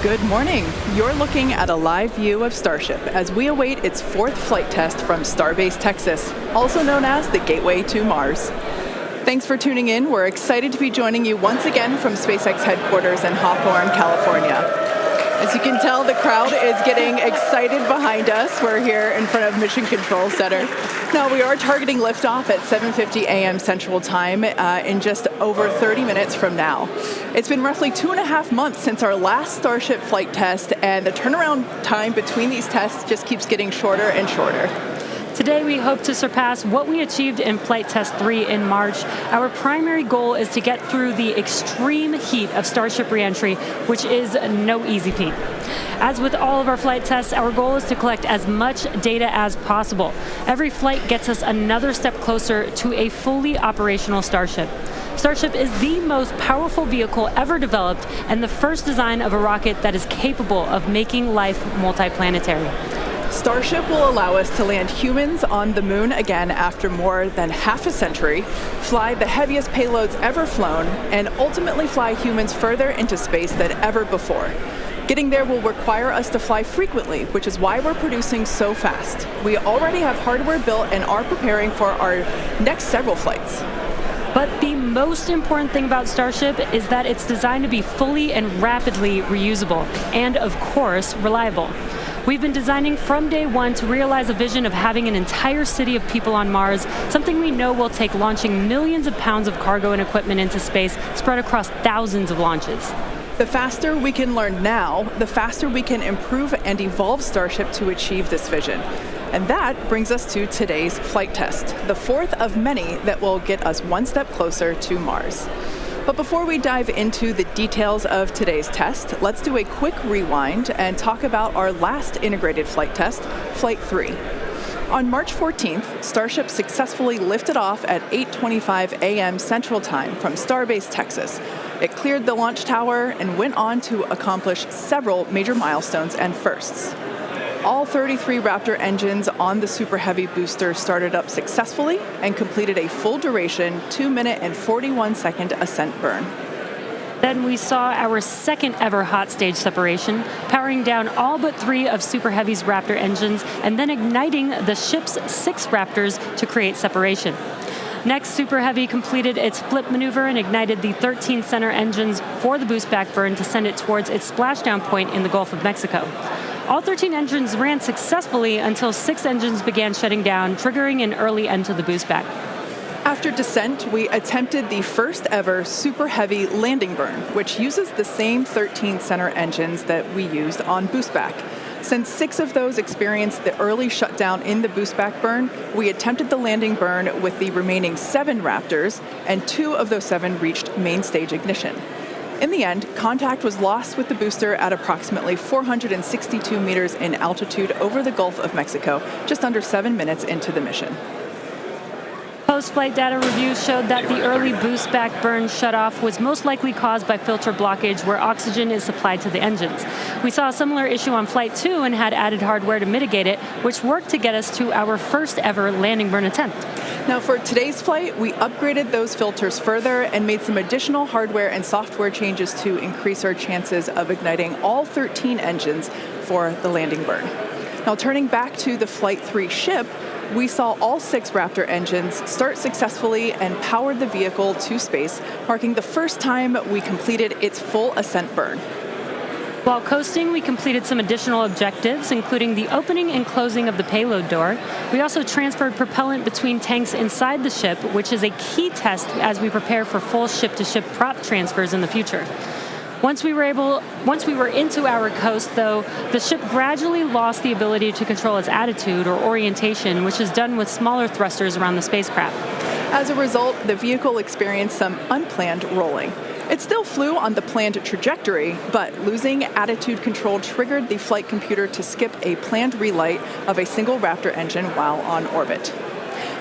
Good morning. You're looking at a live view of Starship as we await its fourth flight test from Starbase, Texas, also known as the Gateway to Mars. Thanks for tuning in. We're excited to be joining you once again from SpaceX headquarters in Hawthorne, California. As you can tell, the crowd is getting excited behind us. We're here in front of Mission Control Center. Now, we are targeting liftoff at 7:50 a.m. Central Time in just over 30 minutes from now. It's been roughly 2.5 months since our last Starship flight test, and the turnaround time between these tests just keeps getting shorter and shorter. Today, we hope to surpass what we achieved in Flight Test 3 in March. Our primary goal is to get through the extreme heat of Starship reentry, which is no easy feat. As with all of our flight tests, our goal is to collect as much data as possible. Every flight gets us another step closer to a fully operational Starship. Starship is the most powerful vehicle ever developed and the first design of a rocket that is capable of making life multiplanetary. Starship will allow us to land humans on the moon again after more than half a century, fly the heaviest payloads ever flown, and ultimately fly humans further into space than ever before. Getting there will require us to fly frequently, which is why we're producing so fast. We already have hardware built and are preparing for our next several flights. But the most important thing about Starship is that it's designed to be fully and rapidly reusable, and of course, reliable. We've been designing from day one to realize a vision of having an entire city of people on Mars, something we know will take launching millions of pounds of cargo and equipment into space spread across thousands of launches. The faster we can learn now, the faster we can improve and evolve Starship to achieve this vision. And that brings us to today's flight test, the fourth of many that will get us one step closer to Mars. But before we dive into the details of today's test, let's do a quick rewind and talk about our last integrated flight test, Flight 3. On March 14th, Starship successfully lifted off at 8:25 a.m. Central Time from Starbase, Texas. It cleared the launch tower and went on to accomplish several major milestones and firsts. All 33 Raptor engines on the Super Heavy booster started up successfully and completed a full duration 2-minute and 41-second ascent burn. Then we saw our second ever hot stage separation, powering down all but 3 of Super Heavy's Raptor engines and then igniting the ship's 6 Raptors to create separation. Next, Super Heavy completed its flip maneuver and ignited the 13 center engines for the boostback burn to send it towards its splashdown point in the Gulf of Mexico. All 13 engines ran successfully until 6 engines began shutting down, triggering an early end to the boostback. After descent, we attempted the first ever Super Heavy landing burn, which uses the same 13 center engines that we used on boostback. Since 6 of those experienced the early shutdown in the boostback burn, we attempted the landing burn with the remaining 7 Raptors, and 2 of those 7 reached main stage ignition. In the end, contact was lost with the booster at approximately 462 meters in altitude over the Gulf of Mexico, just under 7 minutes into the mission. post-flight data review showed that the early boostback burn shutoff was most likely caused by filter blockage where oxygen is supplied to the engines. We saw a similar issue on Flight 2 and had added hardware to mitigate it, which worked to get us to our first ever landing burn attempt. Now for today's flight, we upgraded those filters further and made some additional hardware and software changes to increase our chances of igniting all 13 engines for the landing burn. Now turning back to the Flight 3 ship, we saw all 6 Raptor engines start successfully and powered the vehicle to space, marking the first time we completed its full ascent burn. While coasting, we completed some additional objectives, including the opening and closing of the payload door. We also transferred propellant between tanks inside the ship, which is a key test as we prepare for full ship-to-ship prop transfers in the future. Once we were into our coast, though, the ship gradually lost the ability to control its attitude or orientation, which is done with smaller thrusters around the spacecraft. As a result, the vehicle experienced some unplanned rolling. It still flew on the planned trajectory, but losing attitude control triggered the flight computer to skip a planned relight of a single Raptor engine while on orbit.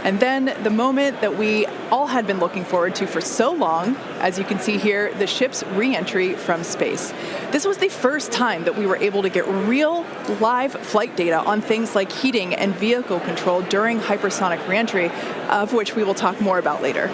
And then the moment that we all had been looking forward to for so long, as you can see here, the ship's re-entry from space. This was the first time that we were able to get real live flight data on things like heating and vehicle control during hypersonic re-entry, of which we will talk more about later.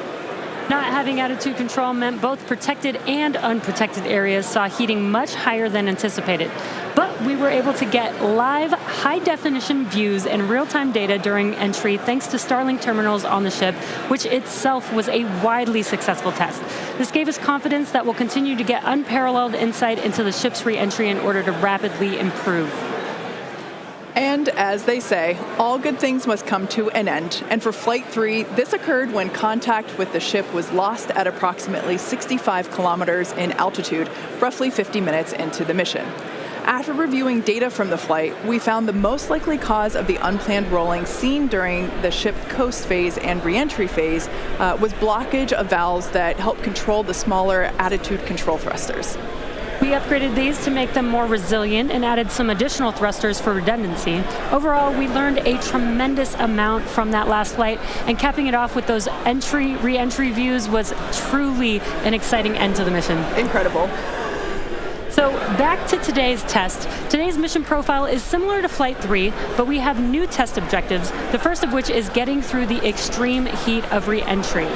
Not having attitude control meant both protected and unprotected areas saw heating much higher than anticipated. But we were able to get live, high-definition views and real-time data during entry thanks to Starlink terminals on the ship, which itself was a widely successful test. This gave us confidence that we'll continue to get unparalleled insight into the ship's re-entry in order to rapidly improve. And as they say, all good things must come to an end. And for Flight 3, this occurred when contact with the ship was lost at approximately 65 kilometers in altitude, roughly 50 minutes into the mission. After reviewing data from the flight, we found the most likely cause of the unplanned rolling seen during the ship coast phase and re-entry phase was blockage of valves that help control the smaller attitude control thrusters. We upgraded these to make them more resilient and added some additional thrusters for redundancy. Overall, we learned a tremendous amount from that last flight, and capping it off with those re-entry views was truly an exciting end to the mission. Incredible. So back to today's test. Today's mission profile is similar to Flight 3, but we have new test objectives, the first of which is getting through the extreme heat of re-entry.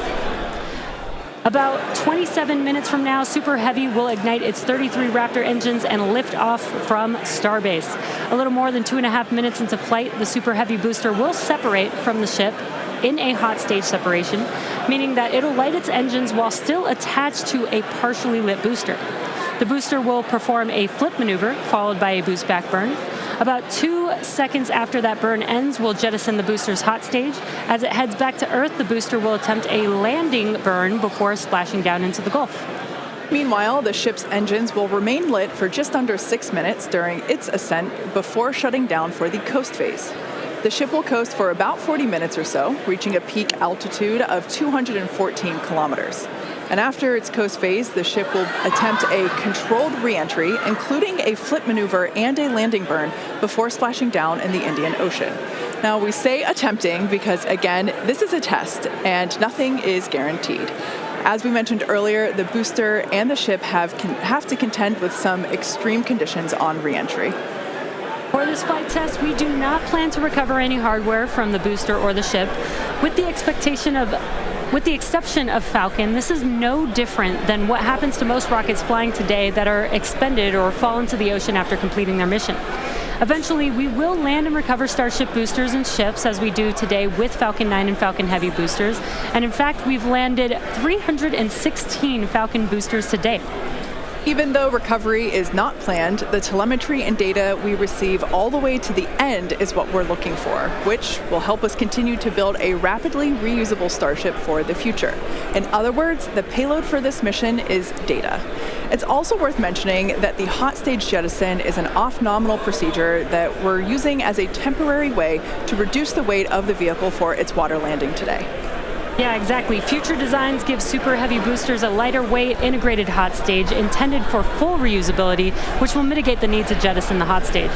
About 27 minutes from now, Super Heavy will ignite its 33 Raptor engines and lift off from Starbase. A little more than 2.5 minutes into flight, the Super Heavy booster will separate from the ship in a hot stage separation, meaning that it'll light its engines while still attached to a partially lit booster. The booster will perform a flip maneuver, followed by a boostback burn. About 2 seconds after that burn ends, we'll jettison the booster's hot stage. As it heads back to Earth, the booster will attempt a landing burn before splashing down into the Gulf. Meanwhile, the ship's engines will remain lit for just under 6 minutes during its ascent before shutting down for the coast phase. The ship will coast for about 40 minutes or so, reaching a peak altitude of 214 kilometers. And after its coast phase, the ship will attempt a controlled re-entry, including a flip maneuver and a landing burn before splashing down in the Indian Ocean. Now, we say attempting because, again, this is a test and nothing is guaranteed. As we mentioned earlier, the booster and the ship have to contend with some extreme conditions on re-entry. For this flight test, we do not plan to recover any hardware from the booster or the ship. With the exception of Falcon, this is no different than what happens to most rockets flying today that are expended or fall into the ocean after completing their mission. Eventually, we will land and recover Starship boosters and ships as we do today with Falcon 9 and Falcon Heavy boosters. And in fact, we've landed 316 Falcon boosters to date. Even though recovery is not planned, the telemetry and data we receive all the way to the end is what we're looking for, which will help us continue to build a rapidly reusable Starship for the future. In other words, the payload for this mission is data. It's also worth mentioning that the hot stage jettison is an off-nominal procedure that we're using as a temporary way to reduce the weight of the vehicle for its water landing today. Yeah, exactly. Future designs give Super Heavy boosters a lighter weight, integrated hot stage intended for full reusability, which will mitigate the need to jettison the hot stage.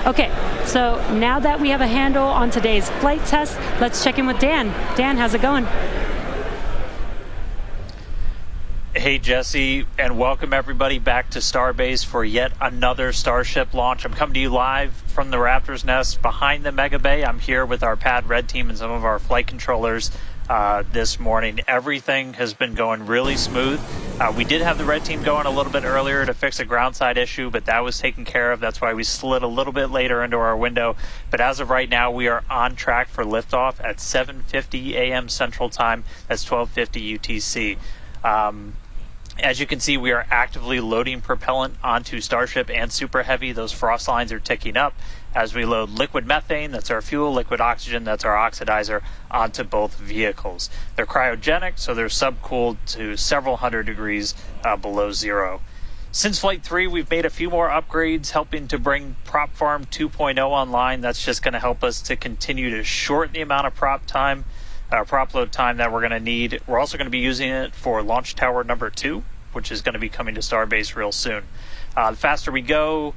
Okay, so now that we have a handle on today's flight test, let's check in with Dan. Dan, how's it going? Hey Jesse, and welcome everybody back to Starbase for yet another Starship launch. I'm coming to you live from the Raptor's nest behind the Mega Bay. I'm here with our Pad Red team and some of our flight controllers this morning. Everything has been going really smooth. We did have the Red team going a little bit earlier to fix a ground side issue, but that was taken care of. That's why we slid a little bit later into our window. But as of right now, we are on track for liftoff at 7:50 a.m. Central Time. That's 12:50 UTC. As you can see, we are actively loading propellant onto Starship and Super Heavy. Those frost lines are ticking up as we load liquid methane, that's our fuel, liquid oxygen, that's our oxidizer, onto both vehicles. They're cryogenic, so they're subcooled to several hundred degrees below zero. Since Flight 3, we've made a few more upgrades, helping to bring Prop Farm 2.0 online. That's just going to help us to continue to shorten the amount of prop load time that we're going to need. We're also going to be using it for Launch Tower number 2, which is going to be coming to Starbase real soon. The faster we go,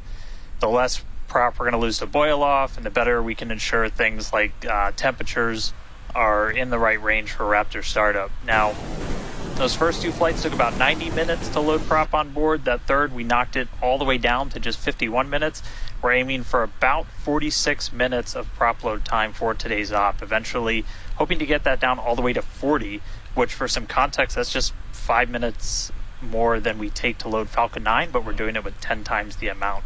the less prop we're going to lose to boil off, and the better we can ensure things like temperatures are in the right range for Raptor startup. Now, those first two flights took about 90 minutes to load prop on board. That third, we knocked it all the way down to just 51 minutes. We're aiming for about 46 minutes of prop load time for today's op, eventually hoping to get that down all the way to 40, which for some context, that's just 5 minutes more than we take to load Falcon 9, but we're doing it with 10 times the amount.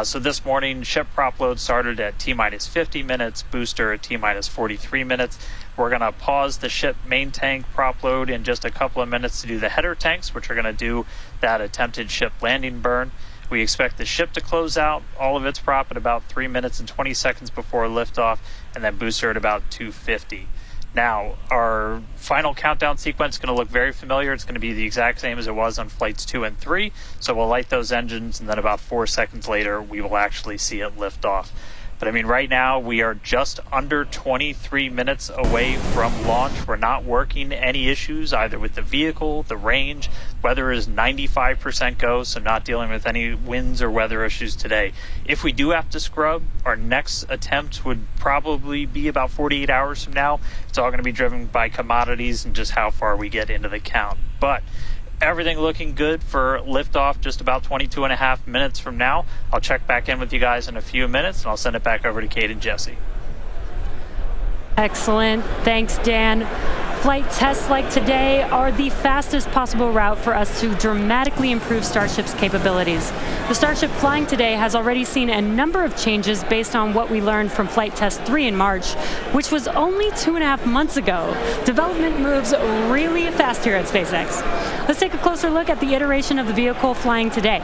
So this morning, ship prop load started at T-minus 50 minutes, booster at T-minus 43 minutes. We're going to pause the ship main tank prop load in just a couple of minutes to do the header tanks, which are going to do that attempted ship landing burn. We expect the ship to close out all of its prop at about 3 minutes and 20 seconds before liftoff, and then booster at about 2:50. Now, our final countdown sequence is going to look very familiar. It's going to be the exact same as it was on flights 2 and 3. So we'll light those engines, and then about 4 seconds later, we will actually see it lift off. But I mean, right now, we are just under 23 minutes away from launch. We're not working any issues either with the vehicle, the range. Weather is 95% go, so not dealing with any winds or weather issues today. If we do have to scrub, our next attempt would probably be about 48 hours from now. It's all going to be driven by commodities and just how far we get into the count. But everything looking good for liftoff just about 22 and a half minutes from now. I'll check back in with you guys in a few minutes, and I'll send it back over to Kate and Jesse. Excellent. Thanks, Dan. Flight tests like today are the fastest possible route for us to dramatically improve Starship's capabilities. The Starship flying today has already seen a number of changes based on what we learned from Flight Test 3 in March, which was only 2.5 months ago. Development moves really fast here at SpaceX. Let's take a closer look at the iteration of the vehicle flying today.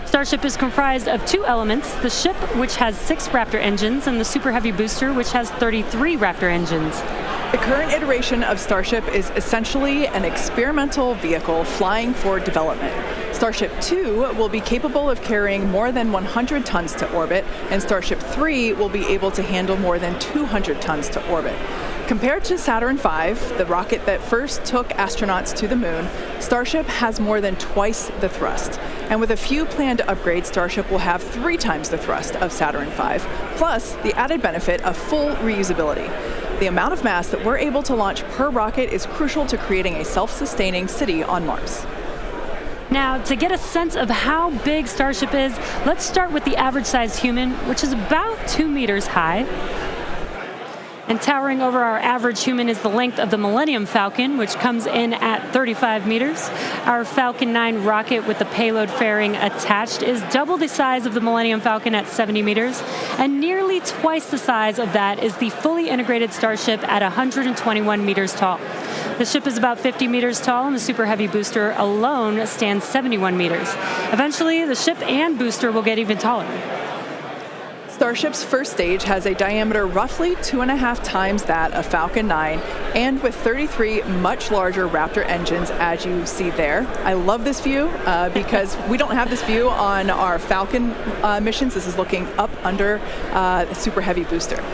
Starship is comprised of two elements, the ship, which has 6 Raptor engines, and the Super Heavy booster, which has 33 Raptor engines. The current iteration of Starship is essentially an experimental vehicle flying for development. Starship 2 will be capable of carrying more than 100 tons to orbit, and Starship 3 will be able to handle more than 200 tons to orbit. Compared to Saturn V, the rocket that first took astronauts to the moon, Starship has more than twice the thrust. And with a few planned upgrades, Starship will have 3 times the thrust of Saturn V, plus the added benefit of full reusability. The amount of mass that we're able to launch per rocket is crucial to creating a self-sustaining city on Mars. Now, to get a sense of how big Starship is, let's start with the average-sized human, which is about 2 meters high. And towering over our average human is the length of the Millennium Falcon, which comes in at 35 meters. Our Falcon 9 rocket with the payload fairing attached is double the size of the Millennium Falcon at 70 meters, and nearly twice the size of that is the fully integrated Starship at 121 meters tall. The ship is about 50 meters tall, and the Super Heavy booster alone stands 71 meters. Eventually, the ship and booster will get even taller. Starship's first stage has a diameter roughly 2.5 times that of Falcon 9, and with 33 much larger Raptor engines, as you see there. I love this view because we don't have this view on our Falcon missions. This is looking up under the Super Heavy booster.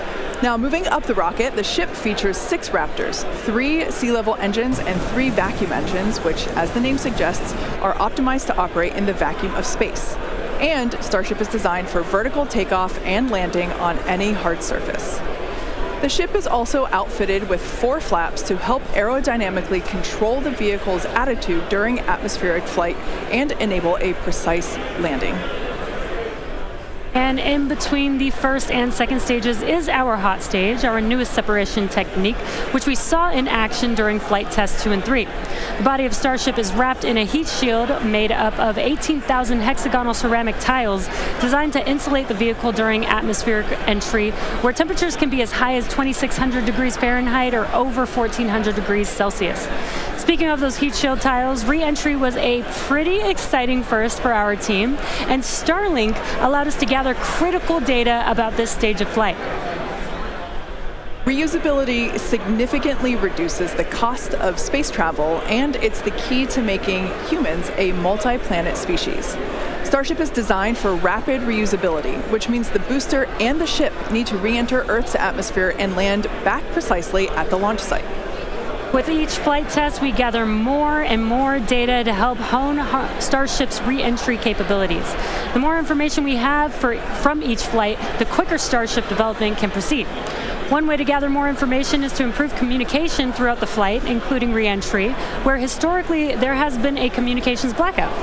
Now, moving up the rocket, the ship features 6 Raptors, 3 sea-level engines and 3 vacuum engines, which, as the name suggests, are optimized to operate in the vacuum of space. And Starship is designed for vertical takeoff and landing on any hard surface. The ship is also outfitted with 4 flaps to help aerodynamically control the vehicle's attitude during atmospheric flight and enable a precise landing. And in between the first and second stages is our hot stage, our newest separation technique, which we saw in action during flight tests 2 and 3. The body of Starship is wrapped in a heat shield made up of 18,000 hexagonal ceramic tiles designed to insulate the vehicle during atmospheric entry, where temperatures can be as high as 2,600 degrees Fahrenheit or over 1,400 degrees Celsius. Speaking of those heat shield tiles, re-entry was a pretty exciting first for our team, and Starlink allowed us to gather critical data about this stage of flight. Reusability significantly reduces the cost of space travel, and it's the key to making humans a multi-planet species. Starship is designed for rapid reusability, which means the booster and the ship need to re-enter Earth's atmosphere and land back precisely at the launch site. With each flight test, we gather more and more data to help hone Starship's re-entry capabilities. The more information we have from each flight, the quicker Starship development can proceed. One way to gather more information is to improve communication throughout the flight, including re-entry, where historically there has been a communications blackout.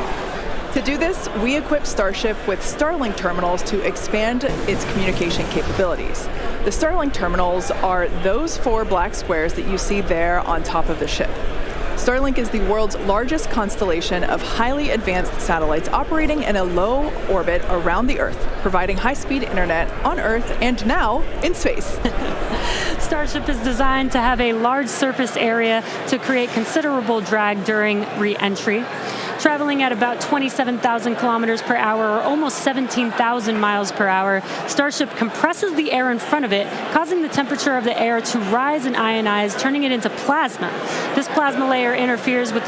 To do this, we equipped Starship with Starlink terminals to expand its communication capabilities. The Starlink terminals are those 4 black squares that you see there on top of the ship. Starlink is the world's largest constellation of highly advanced satellites operating in a low orbit around the Earth, providing high-speed internet on Earth and now in space. Starship is designed to have a large surface area to create considerable drag during re-entry. Traveling at about 27,000 kilometers per hour, or almost 17,000 miles per hour, Starship compresses the air in front of it, causing the temperature of the air to rise and ionize, turning it into plasma. This plasma layer interferes with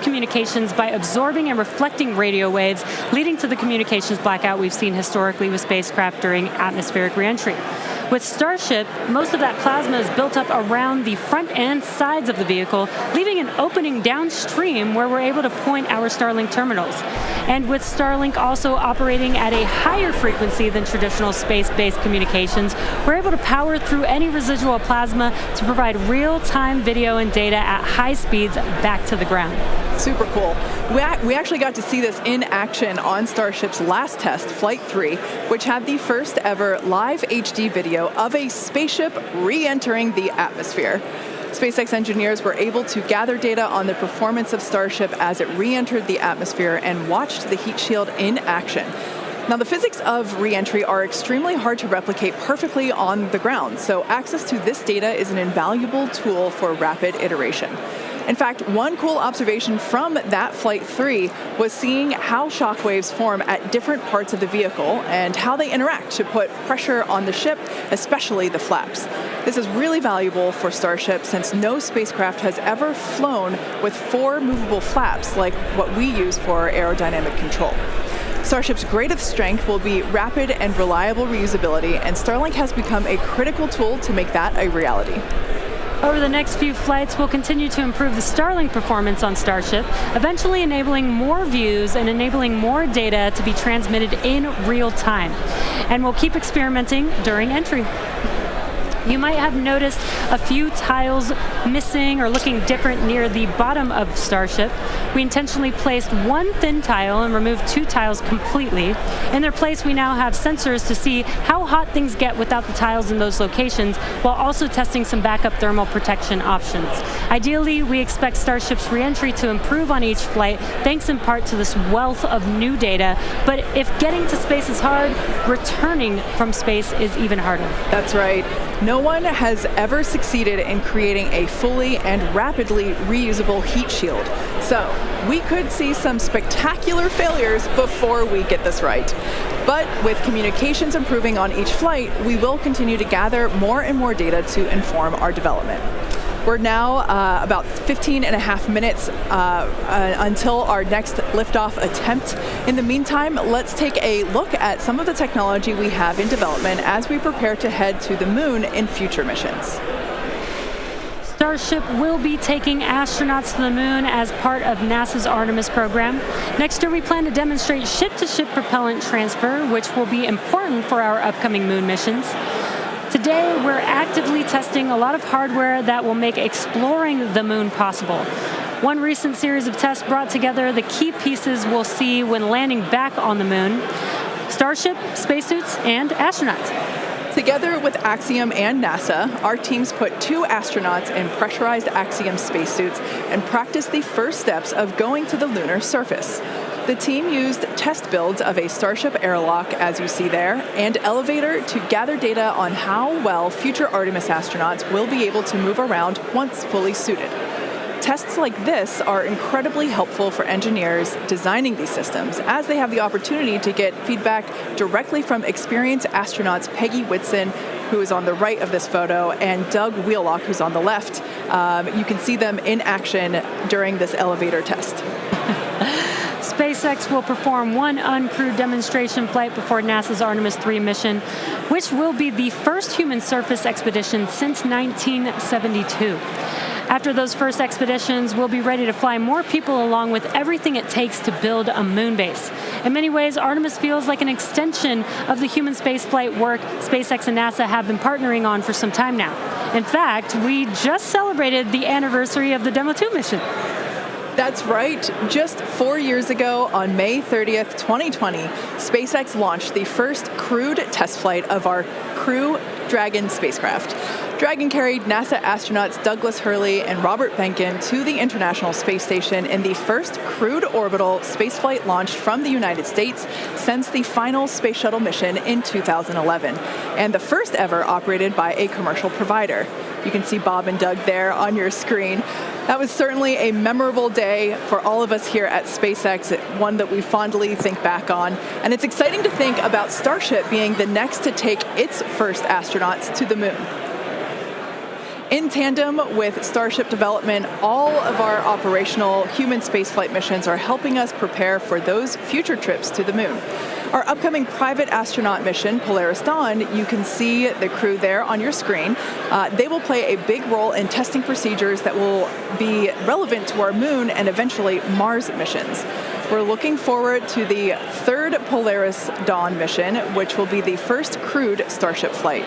communications by absorbing and reflecting radio waves, leading to the communications blackout we've seen historically with spacecraft during atmospheric reentry. With Starship, most of that plasma is built up around the front and sides of the vehicle, leaving an opening downstream where we're able to point our Starlink terminals. And with Starlink also operating at a higher frequency than traditional space-based communications, we're able to power through any residual plasma to provide real-time video and data at high speeds back to the ground. Super cool. We actually got to see this in action on Starship's last test, Flight 3, which had the first ever live HD video of a spaceship re-entering the atmosphere. SpaceX engineers were able to gather data on the performance of Starship as it re-entered the atmosphere and watched the heat shield in action. Now, the physics of re-entry are extremely hard to replicate perfectly on the ground, so access to this data is an invaluable tool for rapid iteration. In fact, one cool observation from that Flight 3 was seeing how shock waves form at different parts of the vehicle and how they interact to put pressure on the ship, especially the flaps. This is really valuable for Starship since no spacecraft has ever flown with 4 movable flaps like what we use for aerodynamic control. Starship's greatest strength will be rapid and reliable reusability, and Starlink has become a critical tool to make that a reality. Over the next few flights, we'll continue to improve the Starlink performance on Starship, eventually enabling more views and enabling more data to be transmitted in real time. And we'll keep experimenting during entry. You might have noticed a few tiles missing or looking different near the bottom of Starship. We intentionally placed 1 thin tile and removed 2 tiles completely. In their place, we now have sensors to see how hot things get without the tiles in those locations, while also testing some backup thermal protection options. Ideally, we expect Starship's re-entry to improve on each flight, thanks in part to this wealth of new data. But if getting to space is hard, returning from space is even harder. That's right. No one has ever succeeded in creating a fully and rapidly reusable heat shield. So we could see some spectacular failures before we get this right. But with communications improving on each flight, we will continue to gather more and more data to inform our development. We're now about 15 and a half minutes until our next liftoff attempt. In the meantime, let's take a look at some of the technology we have in development as we prepare to head to the moon in future missions. Starship will be taking astronauts to the moon as part of NASA's Artemis program. Next year, we plan to demonstrate ship-to-ship propellant transfer, which will be important for our upcoming moon missions. Today, we're actively testing a lot of hardware that will make exploring the moon possible. One recent series of tests brought together the key pieces we'll see when landing back on the moon: Starship, spacesuits, and astronauts. Together with Axiom and NASA, our teams put 2 astronauts in pressurized Axiom spacesuits and practiced the first steps of going to the lunar surface. The team used test builds of a Starship airlock, as you see there, and elevator to gather data on how well future Artemis astronauts will be able to move around once fully suited. Tests like this are incredibly helpful for engineers designing these systems, as they have the opportunity to get feedback directly from experienced astronauts Peggy Whitson, who is on the right of this photo, and Doug Wheelock, who's on the left. You can see them in action during this elevator test. SpaceX will perform one uncrewed demonstration flight before NASA's Artemis 3 mission, which will be the first human surface expedition since 1972. After those first expeditions, we'll be ready to fly more people along with everything it takes to build a moon base. In many ways, Artemis feels like an extension of the human spaceflight work SpaceX and NASA have been partnering on for some time now. In fact, we just celebrated the anniversary of the Demo 2 mission. That's right. Just 4 years ago, on May 30th, 2020, SpaceX launched the first crewed test flight of our Crew Dragon spacecraft. Dragon carried NASA astronauts Douglas Hurley and Robert Behnken to the International Space Station in the first crewed orbital spaceflight launched from the United States since the final Space Shuttle mission in 2011, and the first ever operated by a commercial provider. You can see Bob and Doug there on your screen. That was certainly a memorable day for all of us here at SpaceX, one that we fondly think back on. And it's exciting to think about Starship being the next to take its first astronauts to the moon. In tandem with Starship development, all of our operational human spaceflight missions are helping us prepare for those future trips to the moon. Our upcoming private astronaut mission, Polaris Dawn, you can see the crew there on your screen. They will play a big role in testing procedures that will be relevant to our moon and eventually Mars missions. We're looking forward to the third Polaris Dawn mission, which will be the first crewed Starship flight.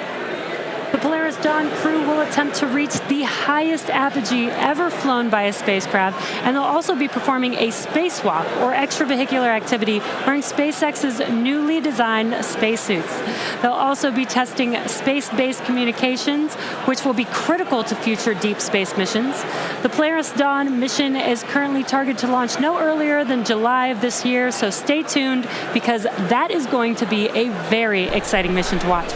The Polaris Dawn crew will attempt to reach the highest apogee ever flown by a spacecraft, and they'll also be performing a spacewalk, or extravehicular activity, wearing SpaceX's newly designed spacesuits. They'll also be testing space-based communications, which will be critical to future deep space missions. The Polaris Dawn mission is currently targeted to launch no earlier than July of this year, so stay tuned, because that is going to be a very exciting mission to watch.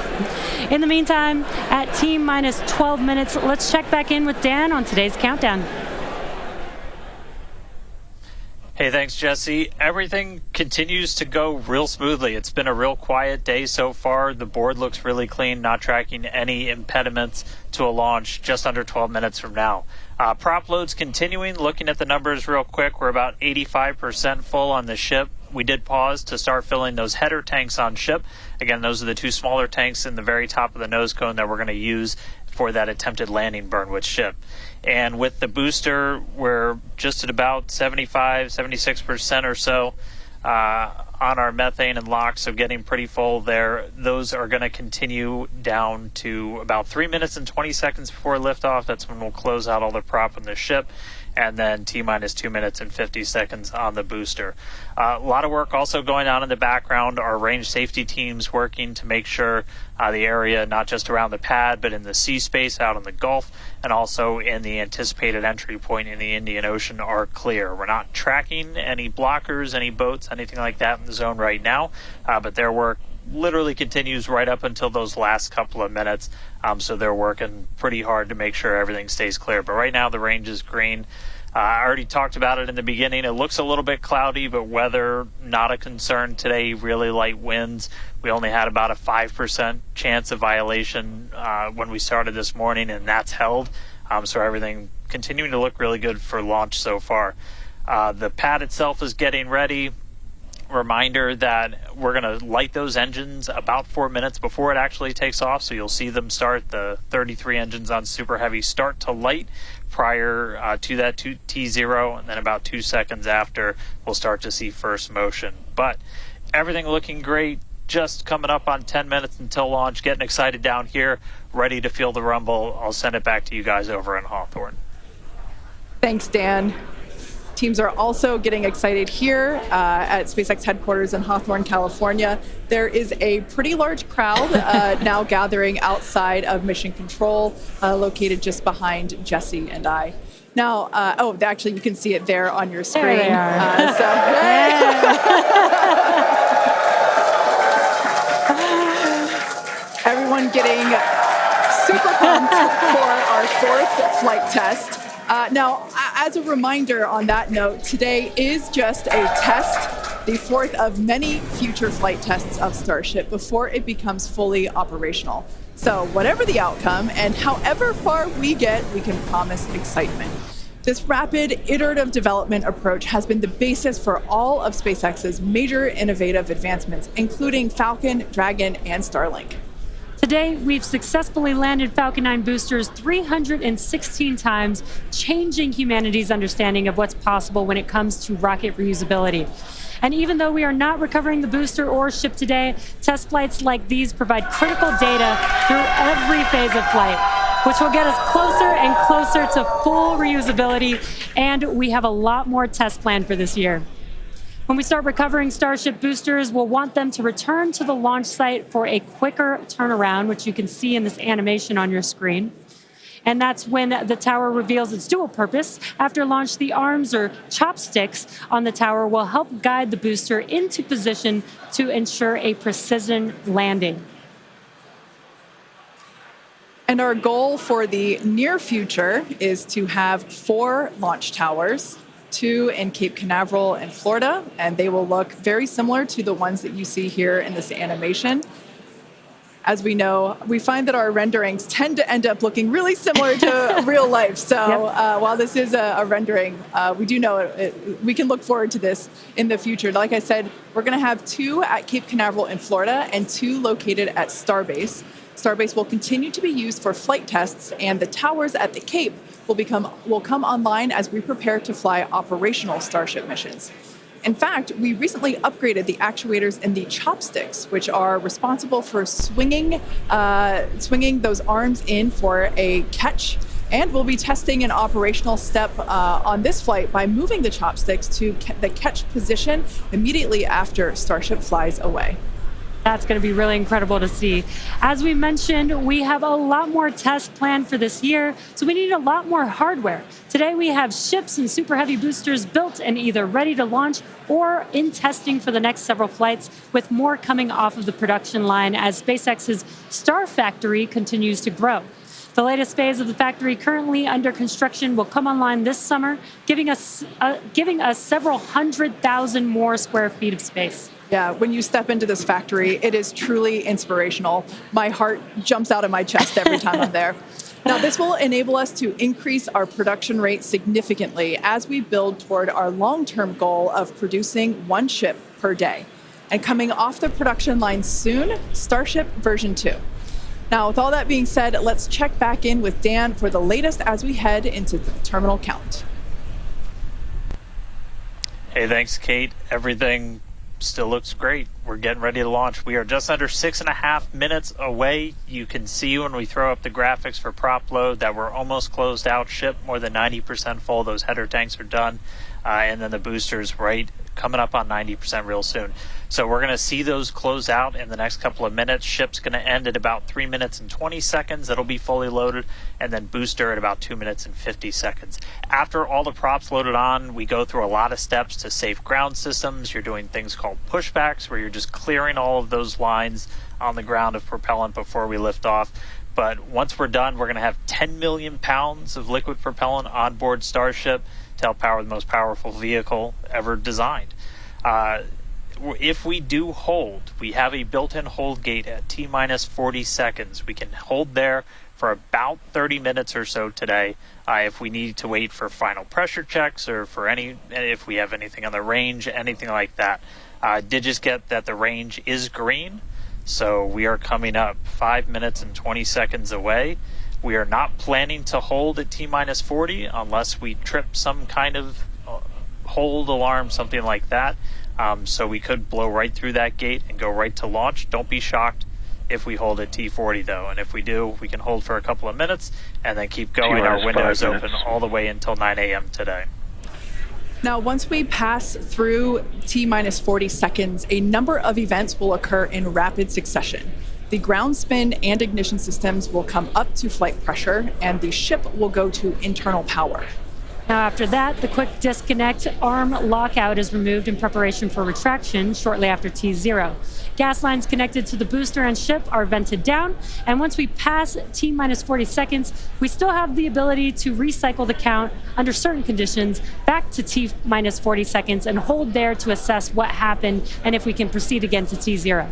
In the meantime, at T-minus 12 minutes, let's check back in with Dan on today's countdown. Hey, thanks, Jesse. Everything continues to go real smoothly. It's been a real quiet day so far. The board looks really clean, not tracking any impediments to a launch just under 12 minutes from now. Prop loads continuing. Looking at the numbers real quick, we're about 85% full on the ship. We did pause to start filling those header tanks on ship. Again, those are the 2 smaller tanks in the very top of the nose cone that we're going to use for that attempted landing burn with ship. And with the booster, we're just at about 76% or so on our methane and LOX, so getting pretty full there. Those are going to continue down to about 3 minutes and 20 seconds before liftoff. That's when we'll close out all the prop on the ship. And then T-minus 2 minutes and 50 seconds on the booster. A lot of work also going on in the background. Our range safety teams working to make sure the area, not just around the pad, but in the sea space out in the Gulf, and also in the anticipated entry point in the Indian Ocean, are clear. We're not tracking any blockers, any boats, anything like that in the zone right now, but their work literally continues right up until those last couple of minutes. So they're working pretty hard to make sure everything stays clear. But right now the range is green. I already talked about it in the beginning. It looks a little bit cloudy, but weather, not a concern today. Really light winds. We only had about a 5% chance of violation when we started this morning, and that's held. So everything continuing to look really good for launch so far. The pad itself is getting ready. Reminder that we're going to light those engines about 4 minutes before it actually takes off. So you'll see them start. The 33 engines on Super Heavy start to light prior to that T0, and then about 2 seconds after, we'll start to see first motion. But everything looking great. Just coming up on 10 minutes until launch. Getting excited down here, ready to feel the rumble. I'll send it back to you guys over in Hawthorne. Thanks, Dan. Teams are also getting excited here at SpaceX headquarters in Hawthorne, California. There is a pretty large crowd now gathering outside of Mission Control, located just behind Jesse and I. Now, actually, you can see it there on your screen. There they are. Everyone getting super pumped for our 4th flight test. Now, as a reminder on that note, today is just a test, the 4th of many future flight tests of Starship before it becomes fully operational. So whatever the outcome and however far we get, we can promise excitement. This rapid iterative development approach has been the basis for all of SpaceX's major innovative advancements, including Falcon, Dragon, and Starlink. Today, we've successfully landed Falcon 9 boosters 316 times, changing humanity's understanding of what's possible when it comes to rocket reusability. And even though we are not recovering the booster or ship today, test flights like these provide critical data through every phase of flight, which will get us closer and closer to full reusability, and we have a lot more tests planned for this year. When we start recovering Starship boosters, we'll want them to return to the launch site for a quicker turnaround, which you can see in this animation on your screen. And that's when the tower reveals its dual purpose. After launch, the arms or chopsticks on the tower will help guide the booster into position to ensure a precision landing. And our goal for the near future is to have 4 launch towers, 2 in Cape Canaveral in Florida, and they will look very similar to the ones that you see here in this animation. As we know, we find that our renderings tend to end up looking really similar to real life. So while this is a rendering, we do know we can look forward to this in the future. Like I said, we're going to have 2 at Cape Canaveral in Florida and 2 located at Starbase. Starbase will continue to be used for flight tests, and the towers at the Cape will come online as we prepare to fly operational Starship missions. In fact, we recently upgraded the actuators in the chopsticks, which are responsible for swinging those arms in for a catch. And we'll be testing an operational step on this flight by moving the chopsticks to the catch position immediately after Starship flies away. That's going to be really incredible to see. As we mentioned, we have a lot more tests planned for this year, so we need a lot more hardware. Today we have ships and Super Heavy boosters built and either ready to launch or in testing for the next several flights, with more coming off of the production line as SpaceX's Star Factory continues to grow. The latest phase of the factory currently under construction will come online this summer, giving us several 100,000 more square feet of space. Yeah, when you step into this factory, it is truly inspirational. My heart jumps out of my chest every time I'm there. Now, this will enable us to increase our production rate significantly as we build toward our long-term goal of producing 1 ship per day. And coming off the production line soon, Starship version 2. Now, with all that being said, let's check back in with Dan for the latest as we head into the terminal count. Hey, thanks, Kate. Everything still looks great. We're getting ready to launch. We are just under 6.5 minutes away. You can see when we throw up the graphics for prop load that we're almost closed out. Ship more than 90% full. Those header tanks are done. And then the boosters right coming up on 90% real soon. So we're going to see those close out in the next couple of minutes. Ship's going to end at about 3 minutes and 20 seconds. It'll be fully loaded. And then booster at about 2 minutes and 50 seconds. After all the props loaded on, we go through a lot of steps to safe ground systems. You're doing things called pushbacks, where you're just clearing all of those lines on the ground of propellant before we lift off. but once we're done, we're going to have 10 million pounds of liquid propellant on board Starship to help power the most powerful vehicle ever designed. If we do hold, we have a built-in hold gate at T-minus 40 seconds. We can hold there for about 30 minutes or so today. If we need to wait for final pressure checks or for if we have anything on the range, anything like that. Did just get that the range is green, so we are coming up 5 minutes and 20 seconds away. We are not planning to hold at T-minus 40 unless we trip some kind of hold alarm, something like that. So we could blow right through that gate and go right to launch. Don't be shocked if we hold at T40 though, and if we do, we can hold for a couple of minutes and then keep going. Our window is open all the way until 9 a.m. today. Now, once we pass through T-minus 40 seconds, a number of events will occur in rapid succession. The ground spin and ignition systems will come up to flight pressure, and the ship will go to internal power. Now, after that, the quick disconnect arm lockout is removed in preparation for retraction shortly after T0. Gas lines connected to the booster and ship are vented down, and once we pass T-minus 40 seconds, we still have the ability to recycle the count under certain conditions back to T-minus 40 seconds and hold there to assess what happened and if we can proceed again to T0.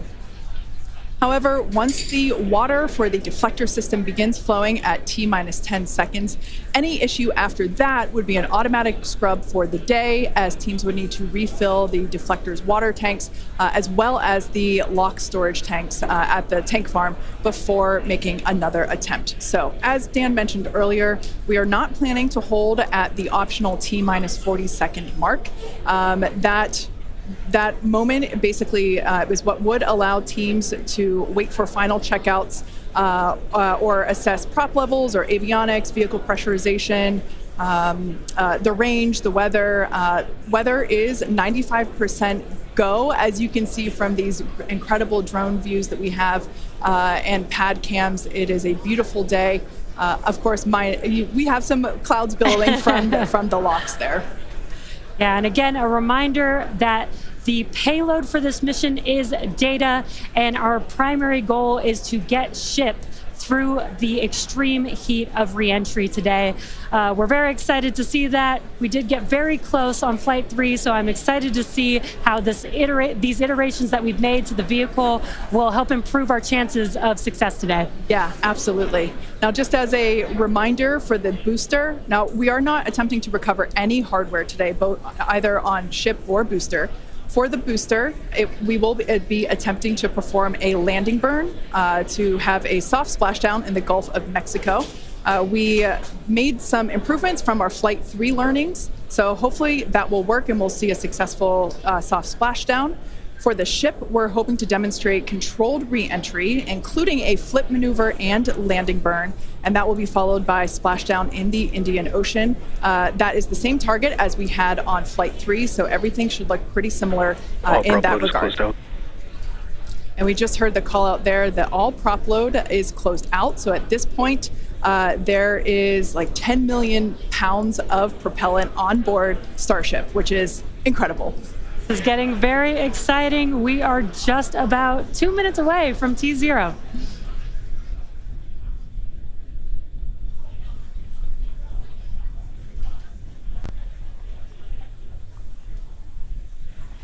However, once the water for the deflector system begins flowing at T-minus 10 seconds, any issue after that would be an automatic scrub for the day, as teams would need to refill the deflector's water tanks, as well as the lock storage tanks at the tank farm before making another attempt. So, as Dan mentioned earlier, we are not planning to hold at the optional T-minus 40 second mark. That moment basically is what would allow teams to wait for final checkouts or assess prop levels or avionics, vehicle pressurization, the range, the weather. Weather is 95% go, as you can see from these incredible drone views that we have and pad cams. It is a beautiful day. Of course, we have some clouds billowing from the locks there. Yeah, and again, a reminder that the payload for this mission is data, and our primary goal is to get ship through the extreme heat of re-entry today. We're very excited to see that. We did get very close on Flight 3, so I'm excited to see how these iterations that we've made to the vehicle will help improve our chances of success today. Yeah, absolutely. Now, just as a reminder for the booster, now we are not attempting to recover any hardware today, both either on ship or booster. For the booster, we will be attempting to perform a landing burn to have a soft splashdown in the Gulf of Mexico. We made some improvements from our Flight 3 learnings, so hopefully that will work and we'll see a successful soft splashdown. For the ship, we're hoping to demonstrate controlled re-entry, including a flip maneuver and landing burn, and that will be followed by splashdown in the Indian Ocean. That is the same target as we had on Flight 3, so everything should look pretty similar in that regard. And we just heard the call out there that all prop load is closed out, so at this point, there is like 10 million pounds of propellant on board Starship, which is incredible. This is getting very exciting. We are just about 2 minutes away from T0.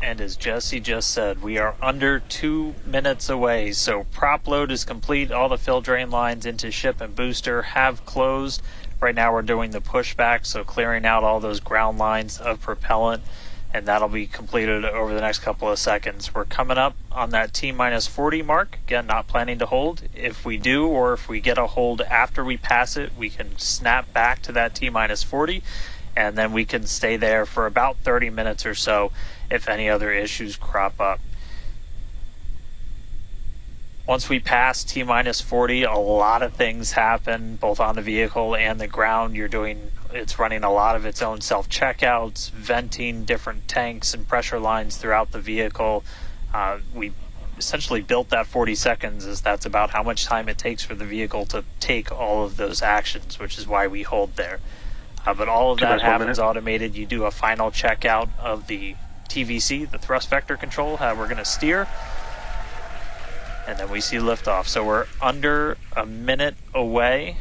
And as Jesse just said, we are under 2 minutes away. So prop load is complete. All the fill drain lines into ship and booster have closed. Right now we're doing the pushback, so clearing out all those ground lines of propellant, and that'll be completed over the next couple of seconds. We're coming up on that T-minus 40 mark. Again, not planning to hold. If we do, or if we get a hold after we pass it, we can snap back to that T-minus 40, and then we can stay there for about 30 minutes or so if any other issues crop up. Once we pass T-minus 40, a lot of things happen, both on the vehicle and the ground. It's running a lot of its own self-checkouts, venting different tanks and pressure lines throughout the vehicle. We essentially built that 40 seconds as that's about how much time it takes for the vehicle to take all of those actions, which is why we hold there. But all of that happens automated. You do a final checkout of the TVC, the thrust vector control, how we're going to steer. And then we see liftoff. So we're under a minute away.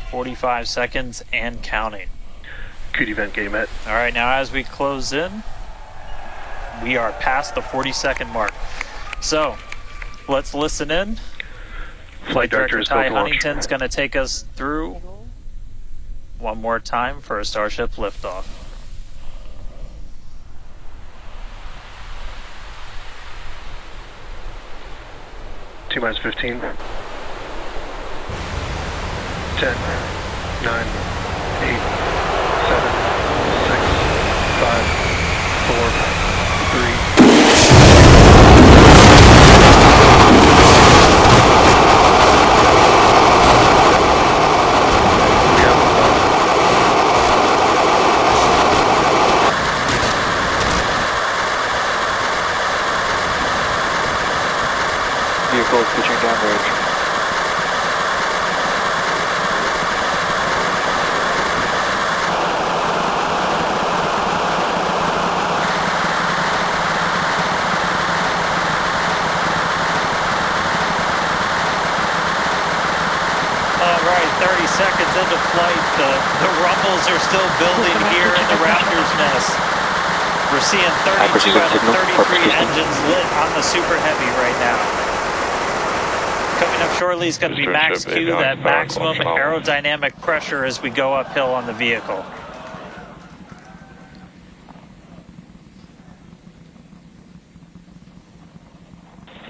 "45 seconds and counting." Good event, game met. All right, now as we close in, we are past the 40-second mark. So let's listen in. Flight Director Ty Huntington's going to take us through one more time for a Starship liftoff. T-minus 15. 10, 9, 8, 7, 6, 5, 4, 3. Vehicle switching downrange. Seconds into flight, the rumbles are still building here in the Raptor's nest. We're seeing 32 out of 33 engines lit on the Super Heavy right now. Coming up shortly is going to be max Q, that maximum aerodynamic pressure as we go uphill on the vehicle.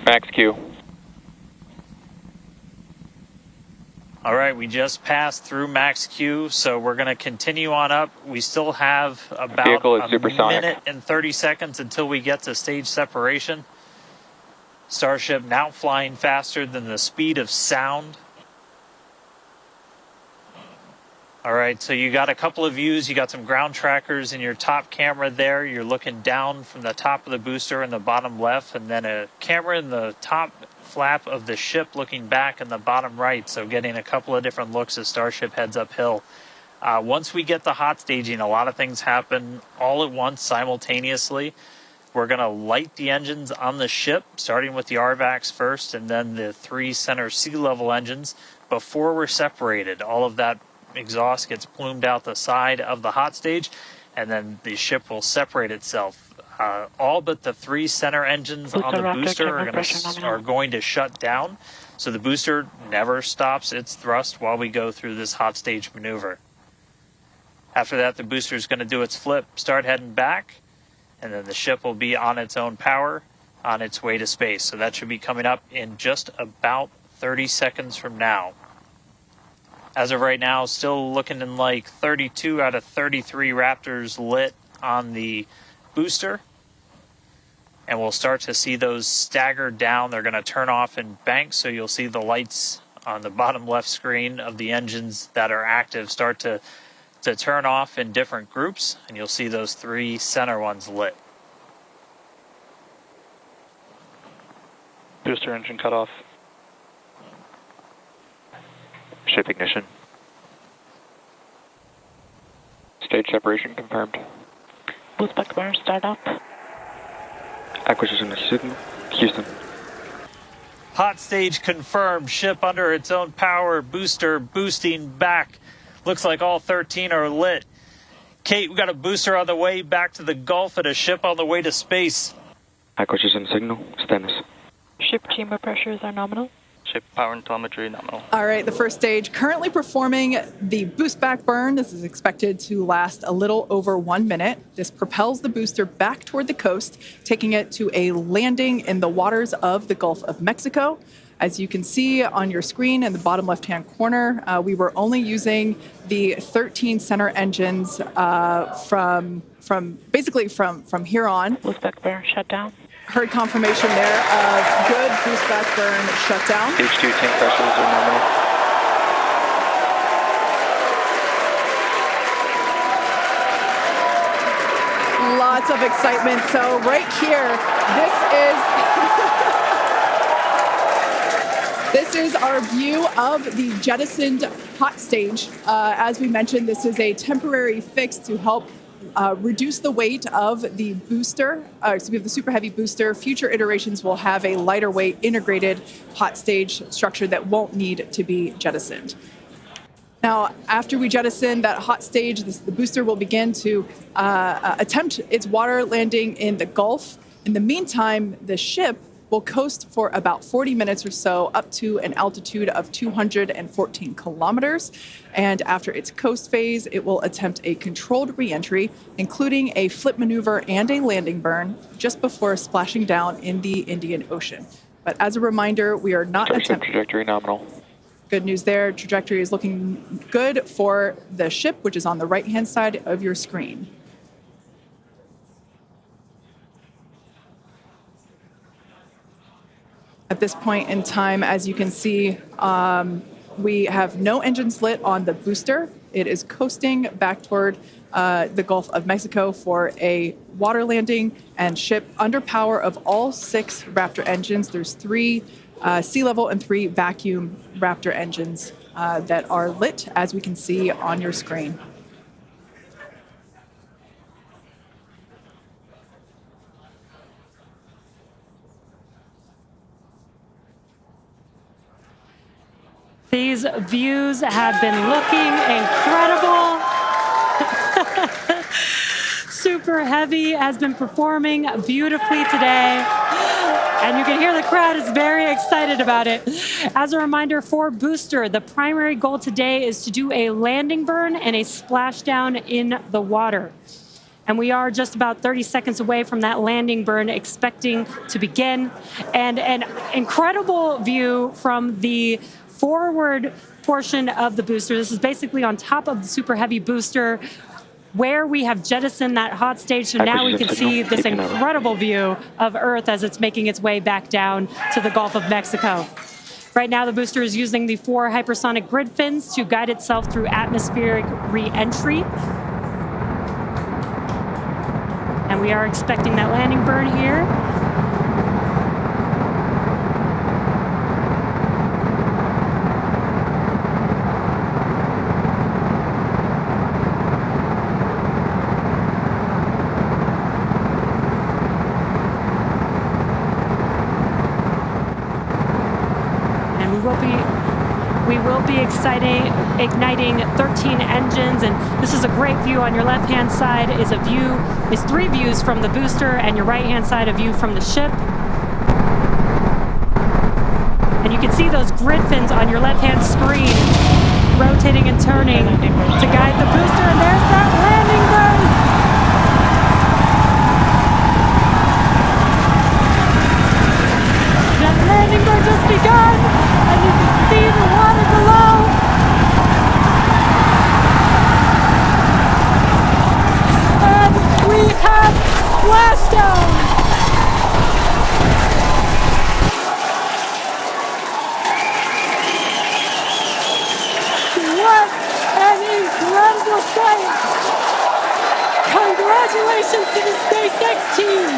Max Q. All right, we just passed through max Q, so we're going to continue on up. We still have about a minute and 30 seconds until we get to stage separation. Starship now flying faster than the speed of sound. All right, so you got a couple of views. You got some ground trackers in your top camera there. You're looking down from the top of the booster in the bottom left, and then a camera in the top flap of the ship looking back in the bottom right, so getting a couple of different looks as Starship heads uphill. Once we get to hot staging, a lot of things happen all at once simultaneously. We're going to light the engines on the ship, starting with the RVACs first, and then the 3 center sea level engines before we're separated. All of that exhaust gets plumed out the side of the hot stage, and then the ship will separate itself. All but the 3 center engines on the booster are going to shut down, so the booster never stops its thrust while we go through this hot stage maneuver. After that, the booster is going to do its flip, start heading back, and then the ship will be on its own power on its way to space. So that should be coming up in just about 30 seconds from now. As of right now, still looking in like 32 out of 33 Raptors lit on the booster, and we'll start to see those stagger down. They're going to turn off in banks, so you'll see the lights on the bottom left screen of the engines that are active start to turn off in different groups, and you'll see those 3 center ones lit. Booster engine cut off. Ship ignition. Stage separation confirmed. Boostback burn start up. Acquisition of signal. Houston. Hot stage confirmed. Ship under its own power. Booster boosting back. Looks like all 13 are lit. Kate, we got a booster on the way back to the Gulf and a ship on the way to space. Acquisition signal. Stennis. Ship chamber pressures are nominal. Ship power and telemetry nominal. All right, the first stage currently performing the boostback burn. This is expected to last a little over 1 minute. This propels the booster back toward the coast, taking it to a landing in the waters of the Gulf of Mexico. As you can see on your screen in the bottom left-hand corner, we were only using the 13 center engines from here on. Boostback burn shut down. Heard confirmation there of good boostback burn shutdown. H2 tank pressures are nominal. Lots of excitement. So right here, this is our view of the jettisoned hot stage. As we mentioned, this is a temporary fix to help reduce the weight of the booster. So we have the Super Heavy booster. Future iterations will have a lighter weight integrated hot stage structure that won't need to be jettisoned. Now, after we jettison that hot stage, the booster will begin to attempt its water landing in the Gulf. In the meantime, the ship will coast for about 40 minutes or so up to an altitude of 214 kilometers. And after its coast phase, it will attempt a controlled reentry, including a flip maneuver and a landing burn just before splashing down in the Indian Ocean. But as a reminder, we are not attempting... Trajectory nominal. Good news there. Trajectory is looking good for the ship, which is on the right-hand side of your screen. At this point in time, as you can see, we have no engines lit on the booster. It is coasting back toward the Gulf of Mexico for a water landing and ship under power of all 6 Raptor engines. There's 3 sea level and 3 vacuum Raptor engines that are lit, as we can see on your screen. These views have been looking incredible. Super Heavy has been performing beautifully today. And you can hear the crowd is very excited about it. As a reminder for Booster, the primary goal today is to do a landing burn and a splashdown in the water. And we are just about 30 seconds away from that landing burn expecting to begin. And an incredible view from the forward portion of the booster. This is basically on top of the Super Heavy booster where we have jettisoned that hot stage. So now we can see this incredible view of Earth as it's making its way back down to the Gulf of Mexico. Right now, the booster is using the 4 hypersonic grid fins to guide itself through atmospheric re-entry. And we are expecting that landing burn here. We will be igniting 13 engines, and this is a great view. On your left-hand side is 3 views from the booster, and your right-hand side a view from the ship. And you can see those grid fins on your left-hand screen rotating and turning to guide the booster, and there's that landing burn. That landing burn just begun, and you can see the water below. And we have splashdown. What an incredible sight. Congratulations to the SpaceX team.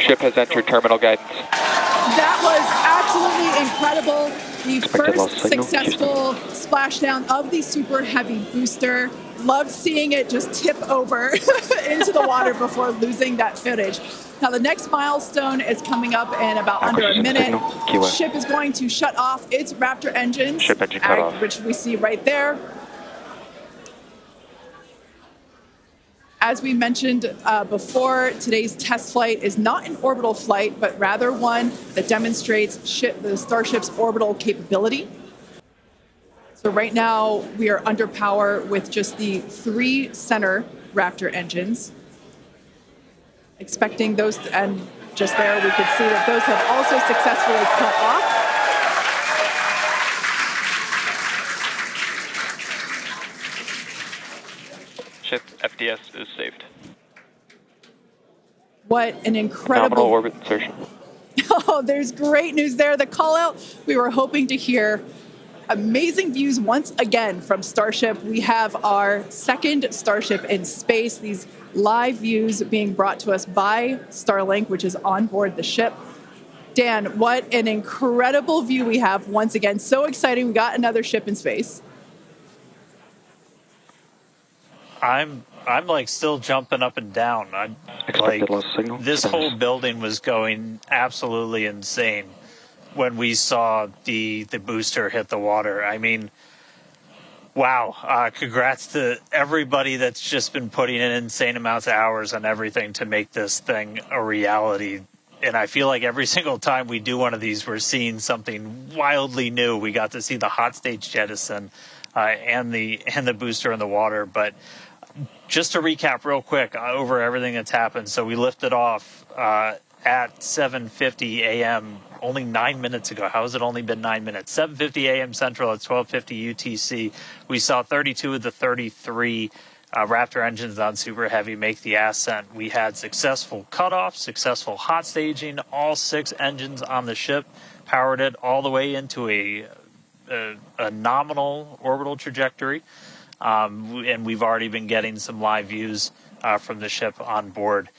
Ship has entered terminal guidance. That was absolutely incredible. The first successful splashdown of the Super Heavy booster. Loved seeing it just tip over into the water before losing that footage. Now the next milestone is coming up in about under a minute. Ship is going to shut off its Raptor engines, Ship engine cut off. which we see right there. As we mentioned before, today's test flight is not an orbital flight, but rather one that demonstrates the Starship's orbital capability. So right now, we are under power with just the 3 center Raptor engines. Expecting those, and just there we could see that those have also successfully cut off. Ship FDS is saved. What an incredible... Nominal orbit insertion. Oh, there's great news there. The call out we were hoping to hear. Amazing views once again from Starship. We have our second Starship in space. These live views being brought to us by Starlink, which is on board the ship. Dan, what an incredible view we have once again. So exciting. We got another ship in space. I'm like still jumping up and down. Expected loss signal. This whole building was going absolutely insane when we saw the booster hit the water. I mean, wow. Congrats to everybody that's just been putting in insane amounts of hours on everything to make this thing a reality. And I feel like every single time we do one of these, we're seeing something wildly new. We got to see the hot stage jettison and the booster in the water. But just to recap real quick over everything that's happened. So we lifted off at 7:50 a.m. only 9 minutes ago. How has it only been 9 minutes? 7:50 a.m. Central at 12:50 UTC. We saw 32 of the 33 Raptor engines on Super Heavy make the ascent. We had successful cutoff, successful hot staging. All 6 engines on the ship powered it all the way into a nominal orbital trajectory. And we've already been getting some live views from the ship on board.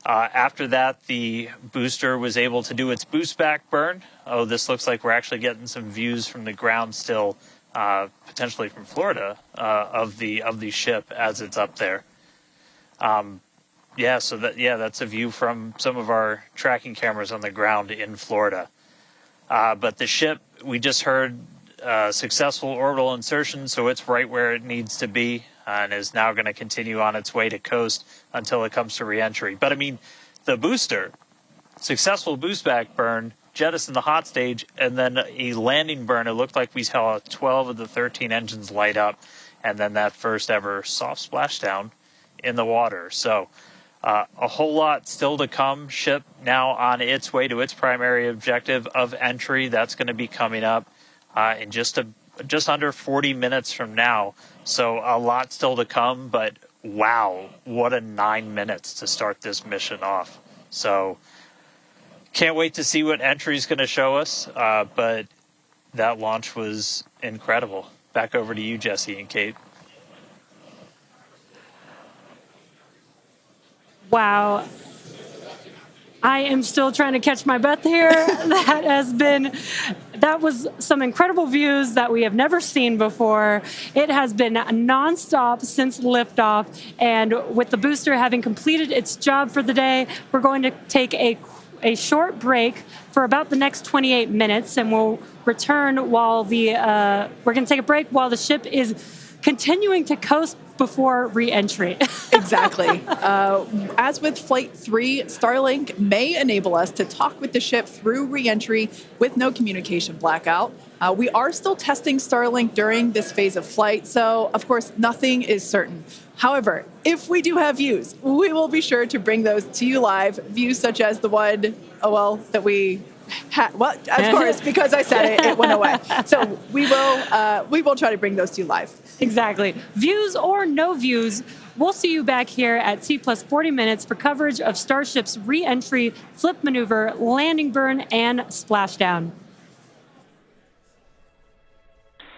After that, the booster was able to do its boostback burn. Oh, this looks like we're actually getting some views from the ground still, potentially from Florida, of the ship as it's up there. That's a view from some of our tracking cameras on the ground in Florida. But the ship, we just heard successful orbital insertion, so it's right where it needs to be and is now going to continue on its way to coast until it comes to reentry. But I mean, the booster, successful boostback burn, jettison the hot stage, and then a landing burn. It looked like we saw 12 of the 13 engines light up, and then that first ever soft splashdown in the water. So a whole lot still to come. Ship now on its way to its primary objective of entry. That's going to be coming up in just under 40 minutes from now. So a lot still to come, but wow, what a 9 minutes to start this mission off. So can't wait to see what entry is going to show us, but that launch was incredible. Back over to you, Jesse and Kate. Wow. I am still trying to catch my breath here. That was some incredible views that we have never seen before. It has been nonstop since liftoff, and with the booster having completed its job for the day, we're going to take a short break for about the next 28 minutes, and we'll return while we're going to take a break while the ship is continuing to coast before re-entry. Exactly. As with Flight 3, Starlink may enable us to talk with the ship through re-entry with no communication blackout. We are still testing Starlink during this phase of flight, so of course nothing is certain. However, if we do have views, we will be sure to bring those to you live. Views such as the one, that we had. Well, of course, because I said it went away. So we will try to bring those to you live. Exactly. Views or no views, we'll see you back here at T plus 40 minutes for coverage of Starship's re-entry, flip maneuver, landing burn, and splashdown.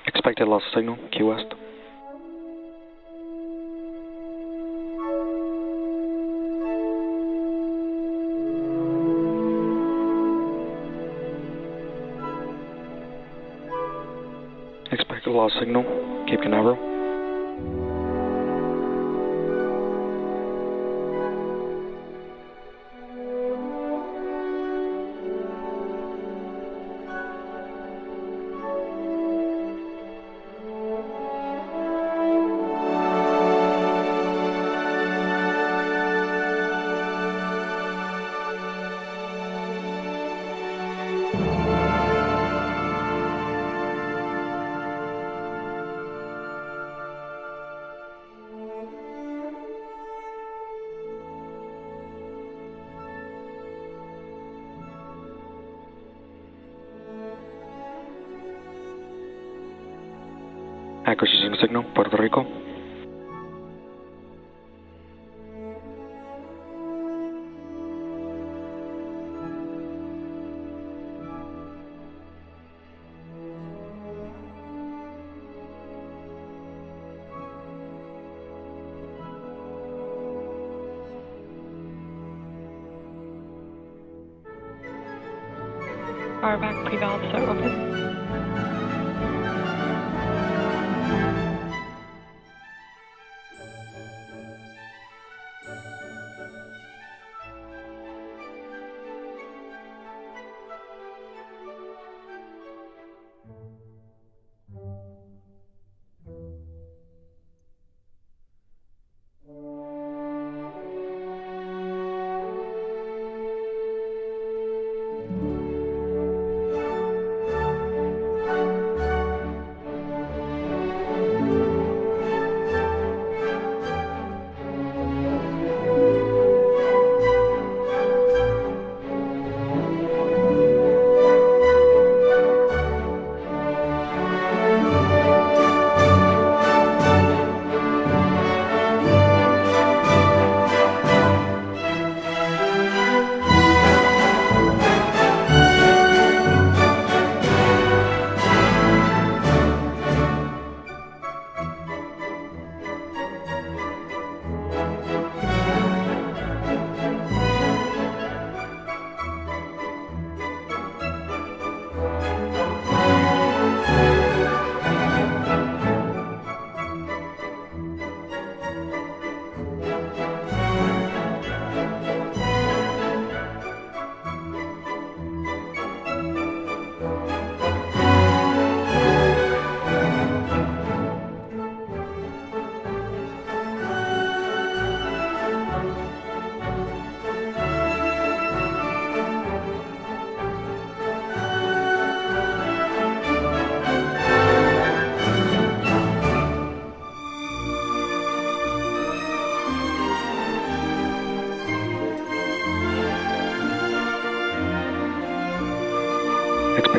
Expected loss signal, Key West. Expected loss signal, Cape Canaveral. Acquisition signal, Puerto Rico. Power back pre-valves are open.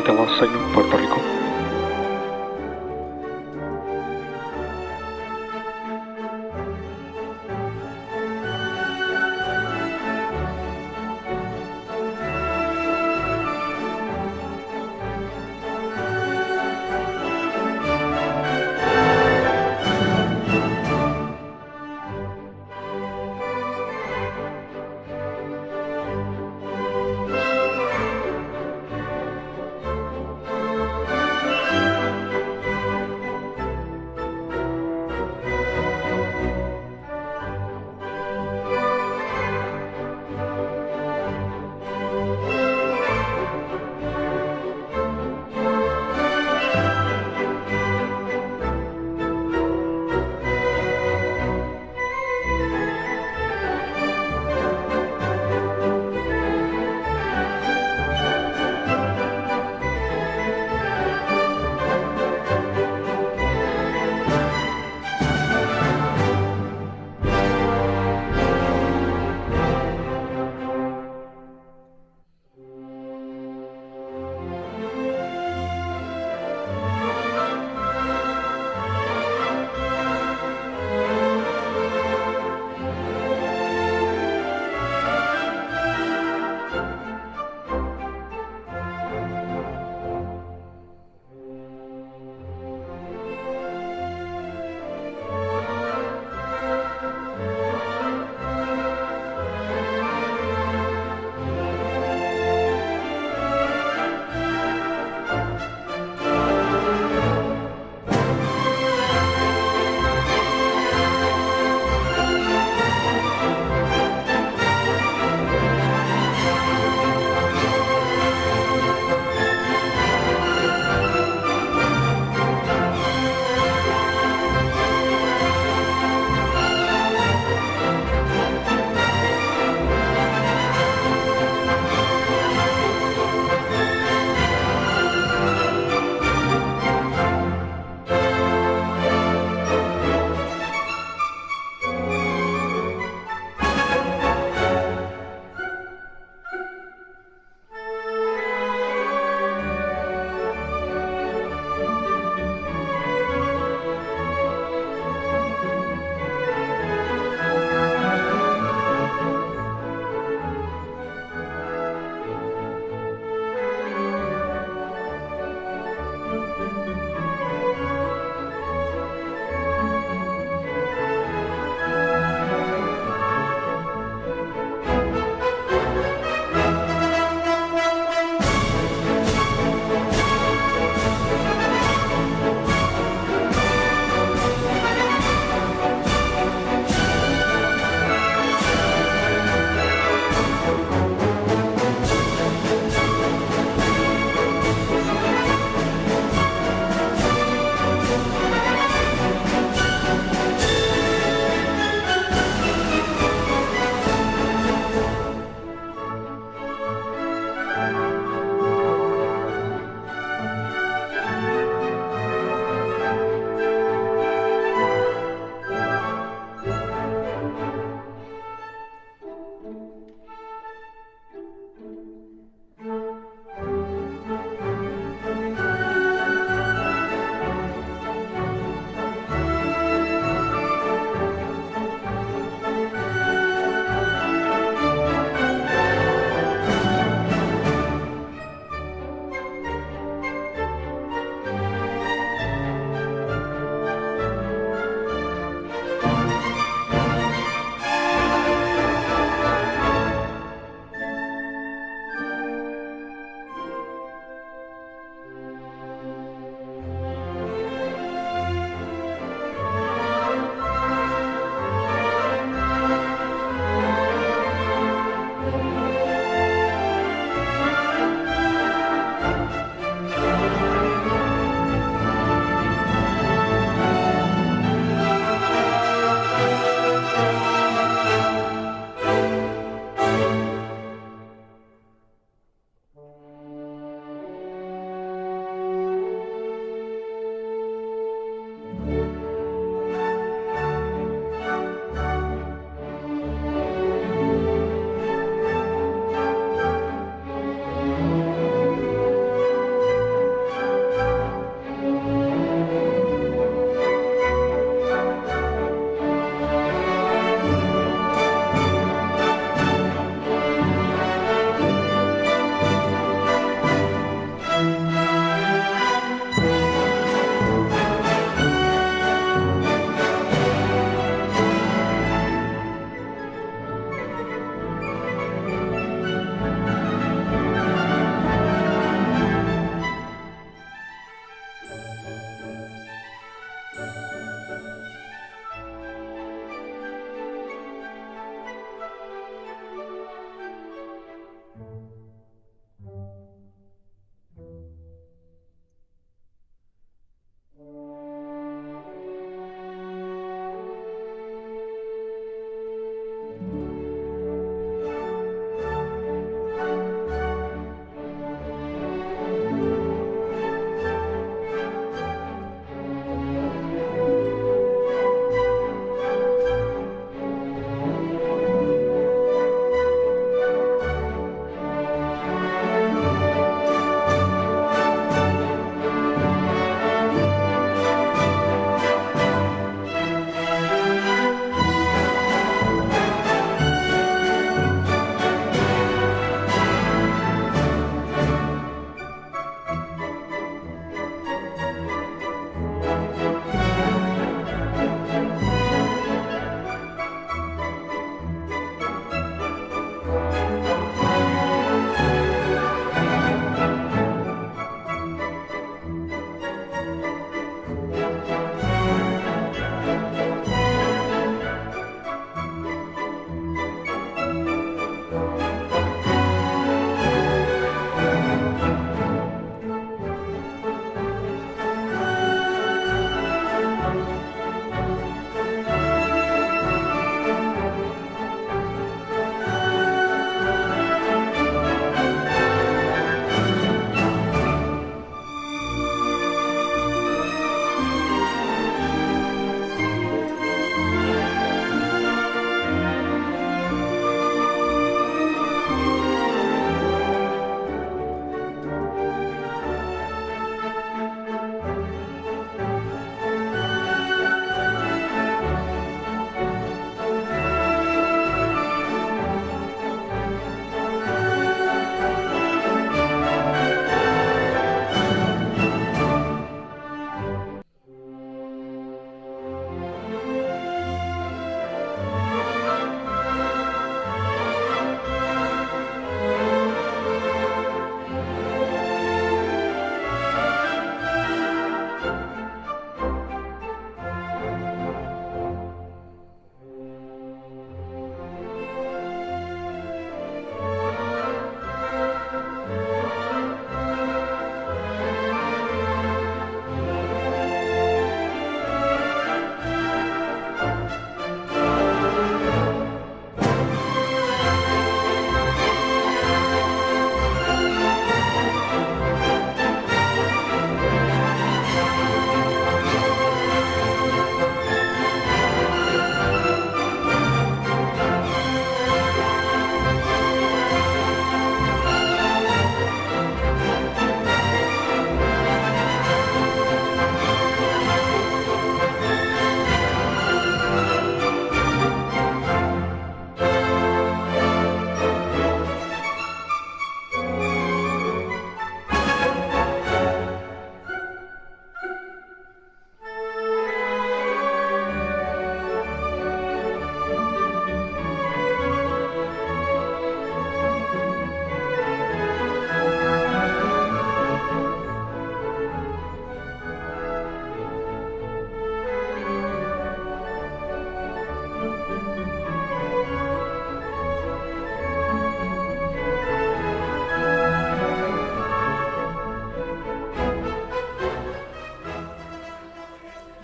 Reparte lost signal, Puerto Rico.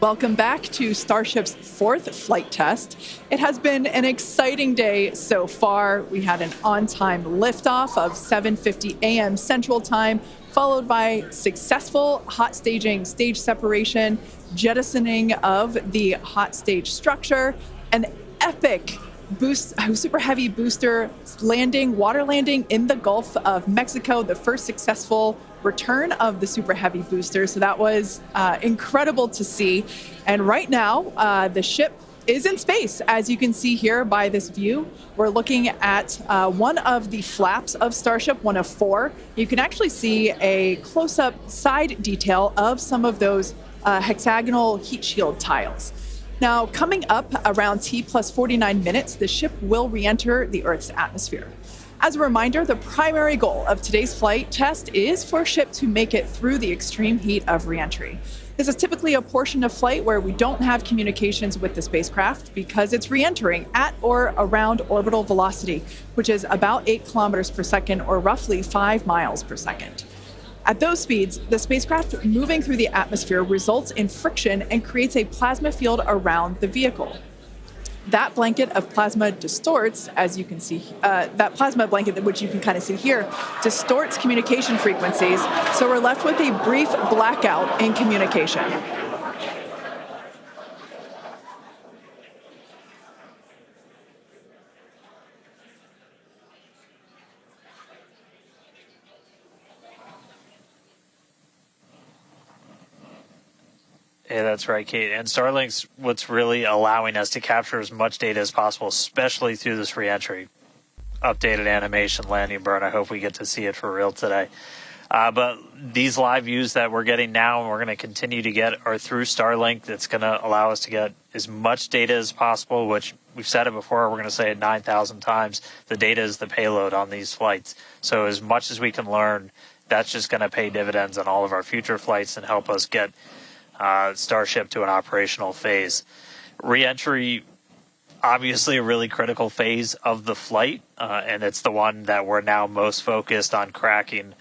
Welcome back to Starship's 4th flight test. It has been an exciting day so far. We had an on-time liftoff of 7:50 a.m. Central Time, followed by successful hot staging stage separation, jettisoning of the hot stage structure, an epic Super Heavy booster landing, water landing in the Gulf of Mexico, the first successful return of the Super Heavy booster. So that was incredible to see. And right now, the ship is in space. As you can see here by this view, we're looking at one of the flaps of Starship, one of 4. You can actually see a close-up side detail of some of those hexagonal heat shield tiles. Now, coming up around T plus 49 minutes, the ship will re-enter the Earth's atmosphere. As a reminder, the primary goal of today's flight test is for a ship to make it through the extreme heat of re-entry. This is typically a portion of flight where we don't have communications with the spacecraft because it's re-entering at or around orbital velocity, which is about 8 kilometers per second or roughly 5 miles per second. At those speeds, the spacecraft moving through the atmosphere results in friction and creates a plasma field around the vehicle. That blanket of plasma distorts, as you can see, that plasma blanket, which you can kind of see here, distorts communication frequencies, so we're left with a brief blackout in communication. Yeah, that's right, Kate. And Starlink's what's really allowing us to capture as much data as possible, especially through this reentry. Updated animation, landing burn. I hope we get to see it for real today. But these live views that we're getting now and we're going to continue to get are through Starlink. That's going to allow us to get as much data as possible, which we've said it before. We're going to say it 9,000 times. The data is the payload on these flights. So as much as we can learn, that's just going to pay dividends on all of our future flights and help us get Starship to an operational phase. Re-entry, obviously a really critical phase of the flight, and it's the one that we're now most focused on cracking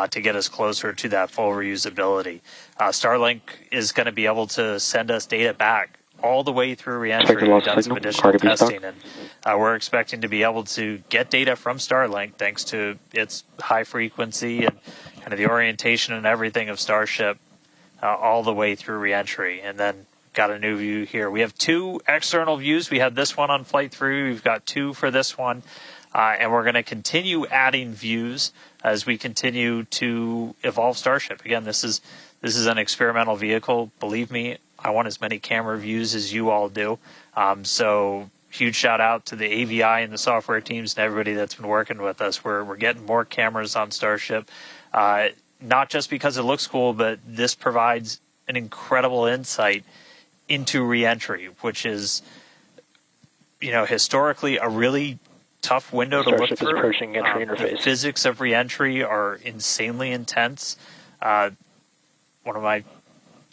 to get us closer to that full reusability. Starlink is going to be able to send us data back all the way through re-entry. We've done some additional testing, and we're expecting to be able to get data from Starlink thanks to its high frequency and kind of the orientation and everything of Starship all the way through re-entry. And then got a new view here. We have 2 external views. We had this one on flight 3. We've got 2 for this one. And we're going to continue adding views as we continue to evolve Starship. Again, this is an experimental vehicle. Believe me, I want as many camera views as you all do. So huge shout out to the AVI and the software teams and everybody that's been working with us. We're getting more cameras on Starship. Not just because it looks cool, but this provides an incredible insight into re-entry, which is, historically a really tough window to look through. Approaching entry interface. The physics of re-entry are insanely intense. One of my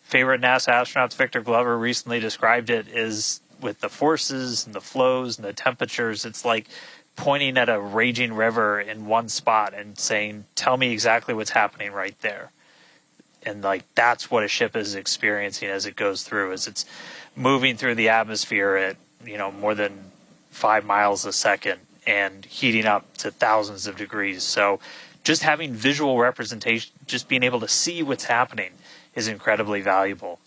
favorite NASA astronauts, Victor Glover, recently described it as with the forces and the flows and the temperatures, it's like pointing at a raging river in one spot and saying, tell me exactly what's happening right there. And that's what a ship is experiencing as it goes through, as it's moving through the atmosphere at, more than 5 miles a second and heating up to thousands of degrees. So just having visual representation, just being able to see what's happening is incredibly valuable.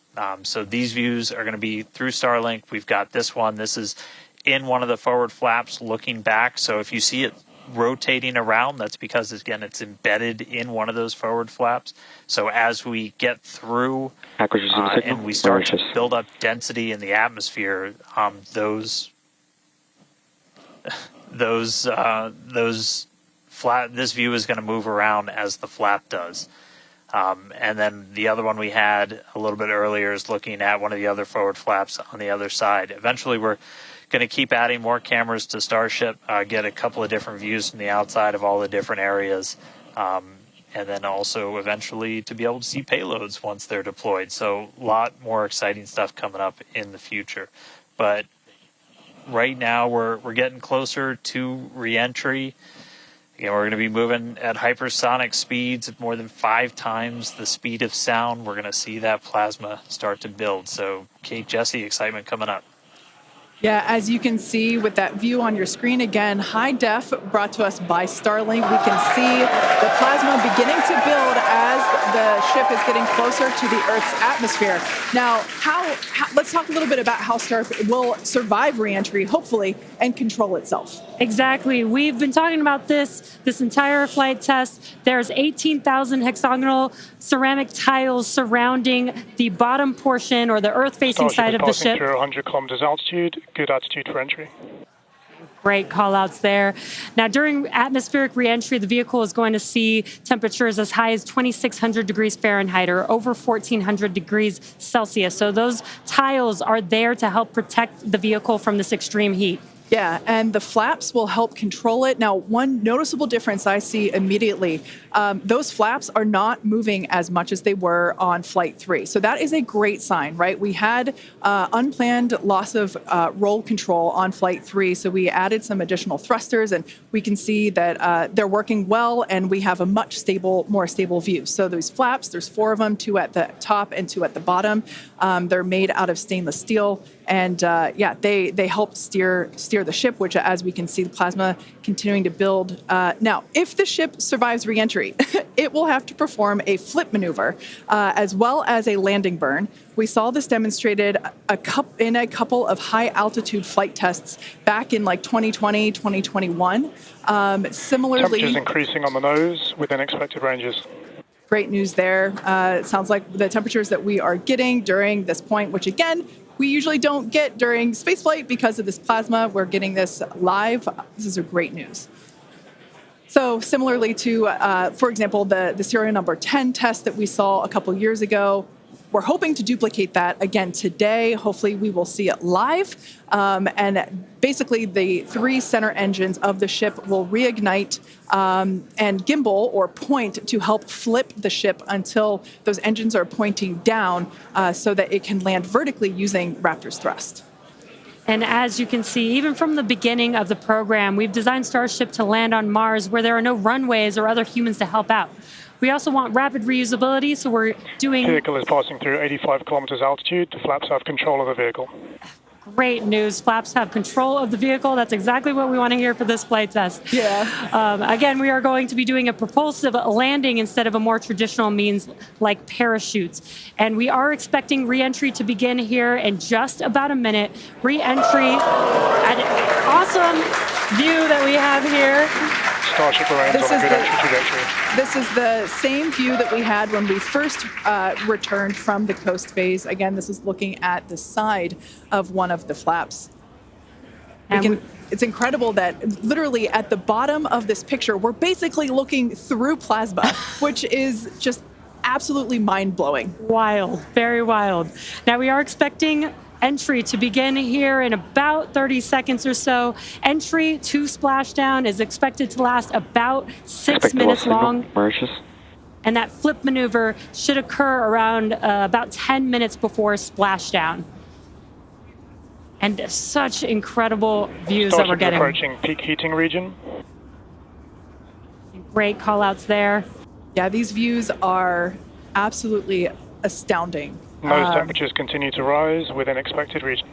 So these views are going to be through Starlink. We've got this one. This is in one of the forward flaps looking back. So if you see it rotating around, that's because, again, it's embedded in one of those forward flaps. So as we get through and we start to build up density in the atmosphere, this view is going to move around as the flap does. And then the other one we had a little bit earlier is looking at one of the other forward flaps on the other side. Eventually, we're going to keep adding more cameras to Starship, get a couple of different views from the outside of all the different areas, and then also eventually to be able to see payloads once they're deployed. So a lot more exciting stuff coming up in the future. But right now we're getting closer to re-entry. Again, we're going to be moving at hypersonic speeds of more than 5 times the speed of sound. We're going to see that plasma start to build. So, Kate, Jesse, excitement coming up. Yeah, as you can see with that view on your screen, again, high def brought to us by Starlink. We can see the plasma beginning to build as the ship is getting closer to the Earth's atmosphere. Now, let's talk a little bit about how Starship will survive reentry, hopefully, and control itself. Exactly. We've been talking about this entire flight test. There's 18,000 hexagonal ceramic tiles surrounding the bottom portion or the Earth-facing side of the ship. Starship is passing through 100 kilometers altitude. Good altitude for entry. Great call-outs there. Now, during atmospheric reentry, the vehicle is going to see temperatures as high as 2,600 degrees Fahrenheit or over 1,400 degrees Celsius. So those tiles are there to help protect the vehicle from this extreme heat. Yeah, and the flaps will help control it. Now, one noticeable difference I see immediately, those flaps are not moving as much as they were on Flight 3. So that is a great sign, right? We had unplanned loss of roll control on Flight 3, so we added some additional thrusters, and we can see that they're working well, and we have a much more stable view. So those flaps, there's 4 of them, 2 at the top and 2 at the bottom. They're made out of stainless steel. And they help steer the ship, which, as we can see, the plasma continuing to build. Now, if the ship survives reentry, it will have to perform a flip maneuver as well as a landing burn. We saw this demonstrated in a couple of high-altitude flight tests back in like 2020, 2021. Similarly, temperatures increasing on the nose within expected ranges. Great news there. It sounds like the temperatures that we are getting during this point, which again, we usually don't get during spaceflight because of this plasma. We're getting this live. This is a great news. So similarly to, for example, the serial number 10 test that we saw a couple years ago, we're hoping to duplicate that again today. Hopefully we will see it live. And basically the 3 center engines of the ship will reignite and gimbal or point to help flip the ship until those engines are pointing down so that it can land vertically using Raptor's thrust. And as you can see, even from the beginning of the program, we've designed Starship to land on Mars where there are no runways or other humans to help out. We also want rapid reusability, so we're doing... The vehicle is passing through 85 kilometers altitude. The flaps have control of the vehicle. Great news. Flaps have control of the vehicle. That's exactly what we want to hear for this flight test. Yeah. Again, we are going to be doing a propulsive landing instead of a more traditional means like parachutes. And we are expecting re-entry to begin here in just about a minute. Re-entry, an awesome view that we have here. Starship remains on a good entry trajectory. This is the same view that we had when we first returned from the coast phase. Again, this is looking at the side of one of the flaps. It's incredible that literally at the bottom of this picture, we're basically looking through plasma, which is just absolutely mind-blowing. Wild, very wild. Now we are expecting entry to begin here in about 30 seconds or so. Entry to splashdown is expected to last about 6 minutes long. And that flip maneuver should occur around about 10 minutes before splashdown. And such incredible views that we're getting. Approaching peak heating region. Great call outs there. Yeah, these views are absolutely astounding. Nose temperatures continue to rise within expected region.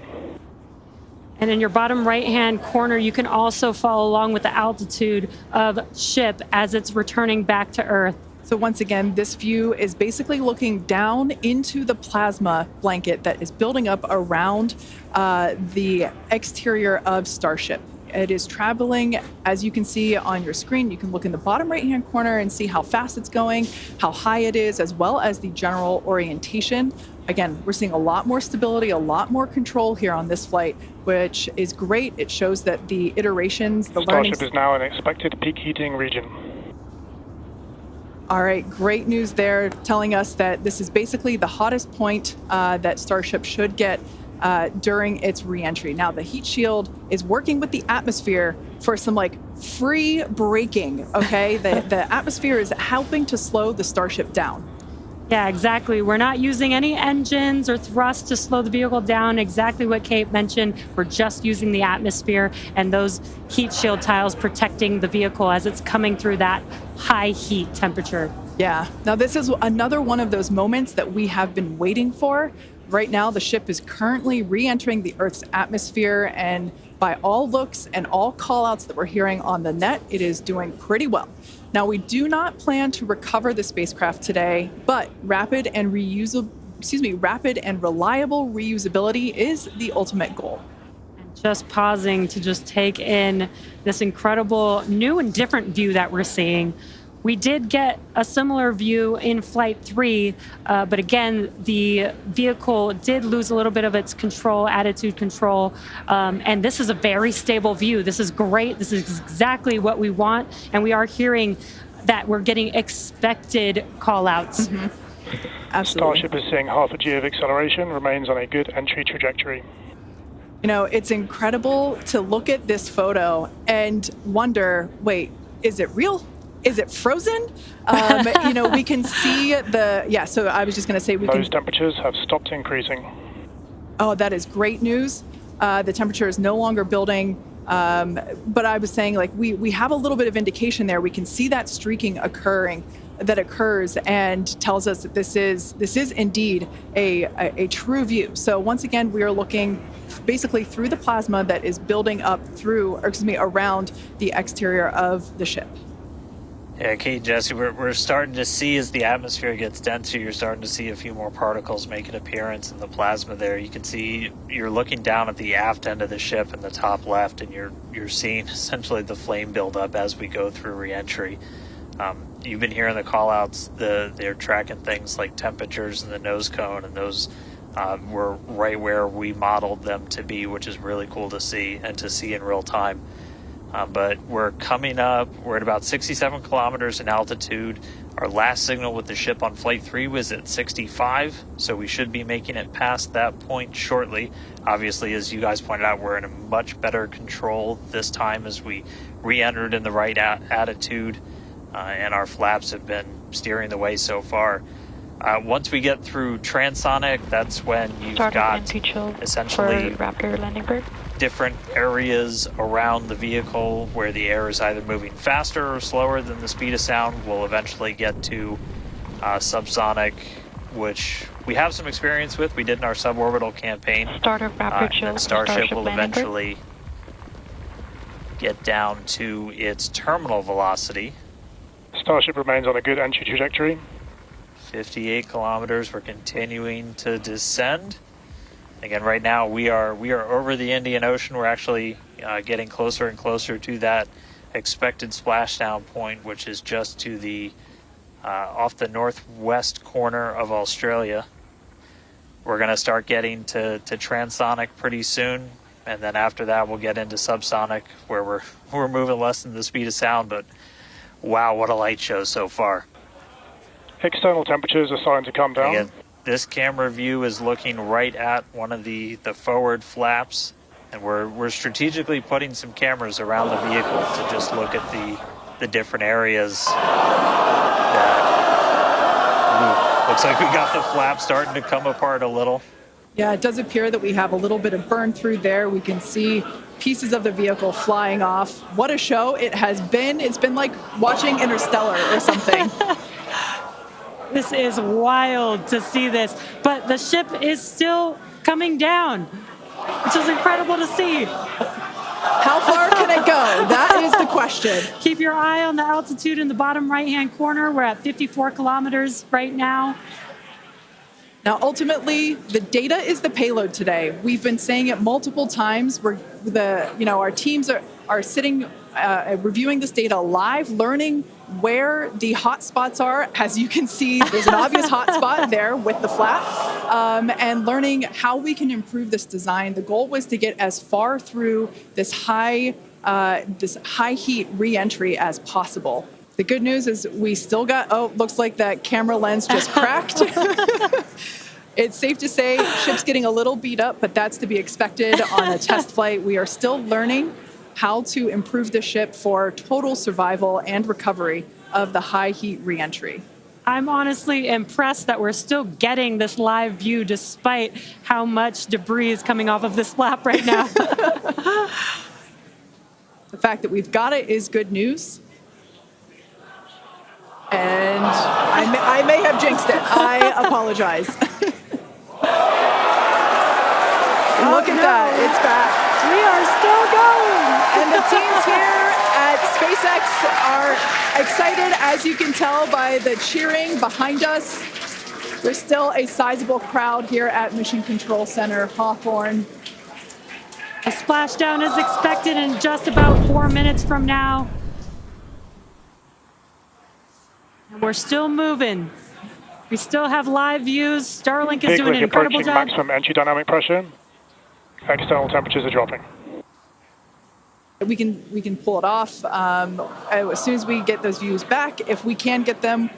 And in your bottom right-hand corner, you can also follow along with the altitude of ship as it's returning back to Earth. So once again, this view is basically looking down into the plasma blanket that is building up around the exterior of Starship. It is traveling, as you can see on your screen. You can look in the bottom right-hand corner and see how fast it's going, how high it is, as well as the general orientation. Again, we're seeing a lot more stability, a lot more control here on this flight, which is great. It shows that the iterations, the learning... Starship is now in expected peak heating region. All right, great news there, telling us that this is basically the hottest point that Starship should get during its re-entry. Now, the heat shield is working with the atmosphere for some free braking, okay? The atmosphere is helping to slow the Starship down. Yeah, exactly. We're not using any engines or thrust to slow the vehicle down. Exactly what Kate mentioned. We're just using the atmosphere and those heat shield tiles protecting the vehicle as it's coming through that high heat temperature. Yeah. Now, this is another one of those moments that we have been waiting for. Right now, the ship is currently re-entering the Earth's atmosphere, and by all looks and all callouts that we're hearing on the net, it is doing pretty well. Now, we do not plan to recover the spacecraft today, but rapid and reliable reusability is the ultimate goal. Just pausing to just take in this incredible new and different view that we're seeing. We did get a similar view in Flight 3, but again, the vehicle did lose a little bit of its control, attitude control, and this is a very stable view. This is great. This is exactly what we want, and we are hearing that we're getting expected call-outs. Mm-hmm. Absolutely. Starship is seeing half a G of acceleration, remains on a good entry trajectory. You know, it's incredible to look at this photo and wonder, wait, is it real? Is it frozen? You know, we can see so I was just going to say Those temperatures have stopped increasing. Oh, that is great news. The temperature is no longer building. But I was saying, like, we have a little bit of indication there. We can see that streaking that occurs and tells us that this is indeed a true view. So once again, we are looking basically through the plasma that is building up around the exterior of the ship. Yeah, Kate, Jesse, we're starting to see as the atmosphere gets denser, you're starting to see a few more particles make an appearance in the plasma there. You can see you're looking down at the aft end of the ship in the top left, and you're seeing essentially the flame build up as we go through reentry. You've been hearing the call-outs. They're tracking things like temperatures in the nose cone, and those were right where we modeled them to be, which is really cool to see and to see in real time. But we're coming up, we're at about 67 kilometers in altitude. Our last signal with the ship on Flight 3 was at 65, so we should be making it past that point shortly. Obviously, as you guys pointed out, we're in a much better control this time as we re-entered in the right attitude, and our flaps have been steering the way so far. Once we get through transonic, that's when you've got essentially Raptor landing bird. Different areas around the vehicle where the air is either moving faster or slower than the speed of sound. We'll eventually get to subsonic, which we have some experience with. We did in our suborbital campaign. Start of Raptor chill. And Starship will eventually get down to its terminal velocity. Starship remains on a good entry trajectory. 58 kilometers. We're continuing to descend. Again, right now we are over the Indian Ocean. We're actually getting closer and closer to that expected splashdown point, which is just to the off the northwest corner of Australia. We're going to start getting to transonic pretty soon, and then after that we'll get into subsonic, where we're moving less than the speed of sound. But wow, what a light show so far! External temperatures are starting to come down. Again, this camera view is looking right at one of the forward flaps, and we're strategically putting some cameras around the vehicle to just look at the different areas. Looks like we got the flap starting to come apart a little. Yeah, it does appear that we have a little bit of burn through there. We can see pieces of the vehicle flying off. What a show it has been. It's been like watching Interstellar or something. This is wild to see this, but the ship is still coming down, which is incredible to see. How far can it go? That is the question. Keep your eye on the altitude in the bottom right-hand corner. We're at 54 kilometers right now. Now, ultimately, the data is the payload today. We've been saying it multiple times. Our teams are sitting, reviewing this data live, learning where the hot spots are. As you can see, there's an obvious hot spot there with the flap, and learning how we can improve this design. The goal was to get as far through this high heat re-entry as possible. The good news is we still got, looks like that camera lens just cracked. It's safe to say ship's getting a little beat up, but that's to be expected on a test flight. We are still learning how to improve the ship for total survival and recovery of the high heat reentry. I'm honestly impressed that we're still getting this live view despite how much debris is coming off of this flap right now. The fact that we've got it is good news. And I may have jinxed it. I apologize. Look at that. It's back. We are still going. And the teams here at SpaceX are excited, as you can tell by the cheering behind us. There's still a sizable crowd here at Mission Control Center Hawthorne. A splashdown is expected in just about 4 minutes from now. And we're still moving. We still have live views. Starlink is doing an incredible job. Maximum entry dynamic pressure. External temperatures are dropping. We can pull it off as soon as we get those views back. If we can get them,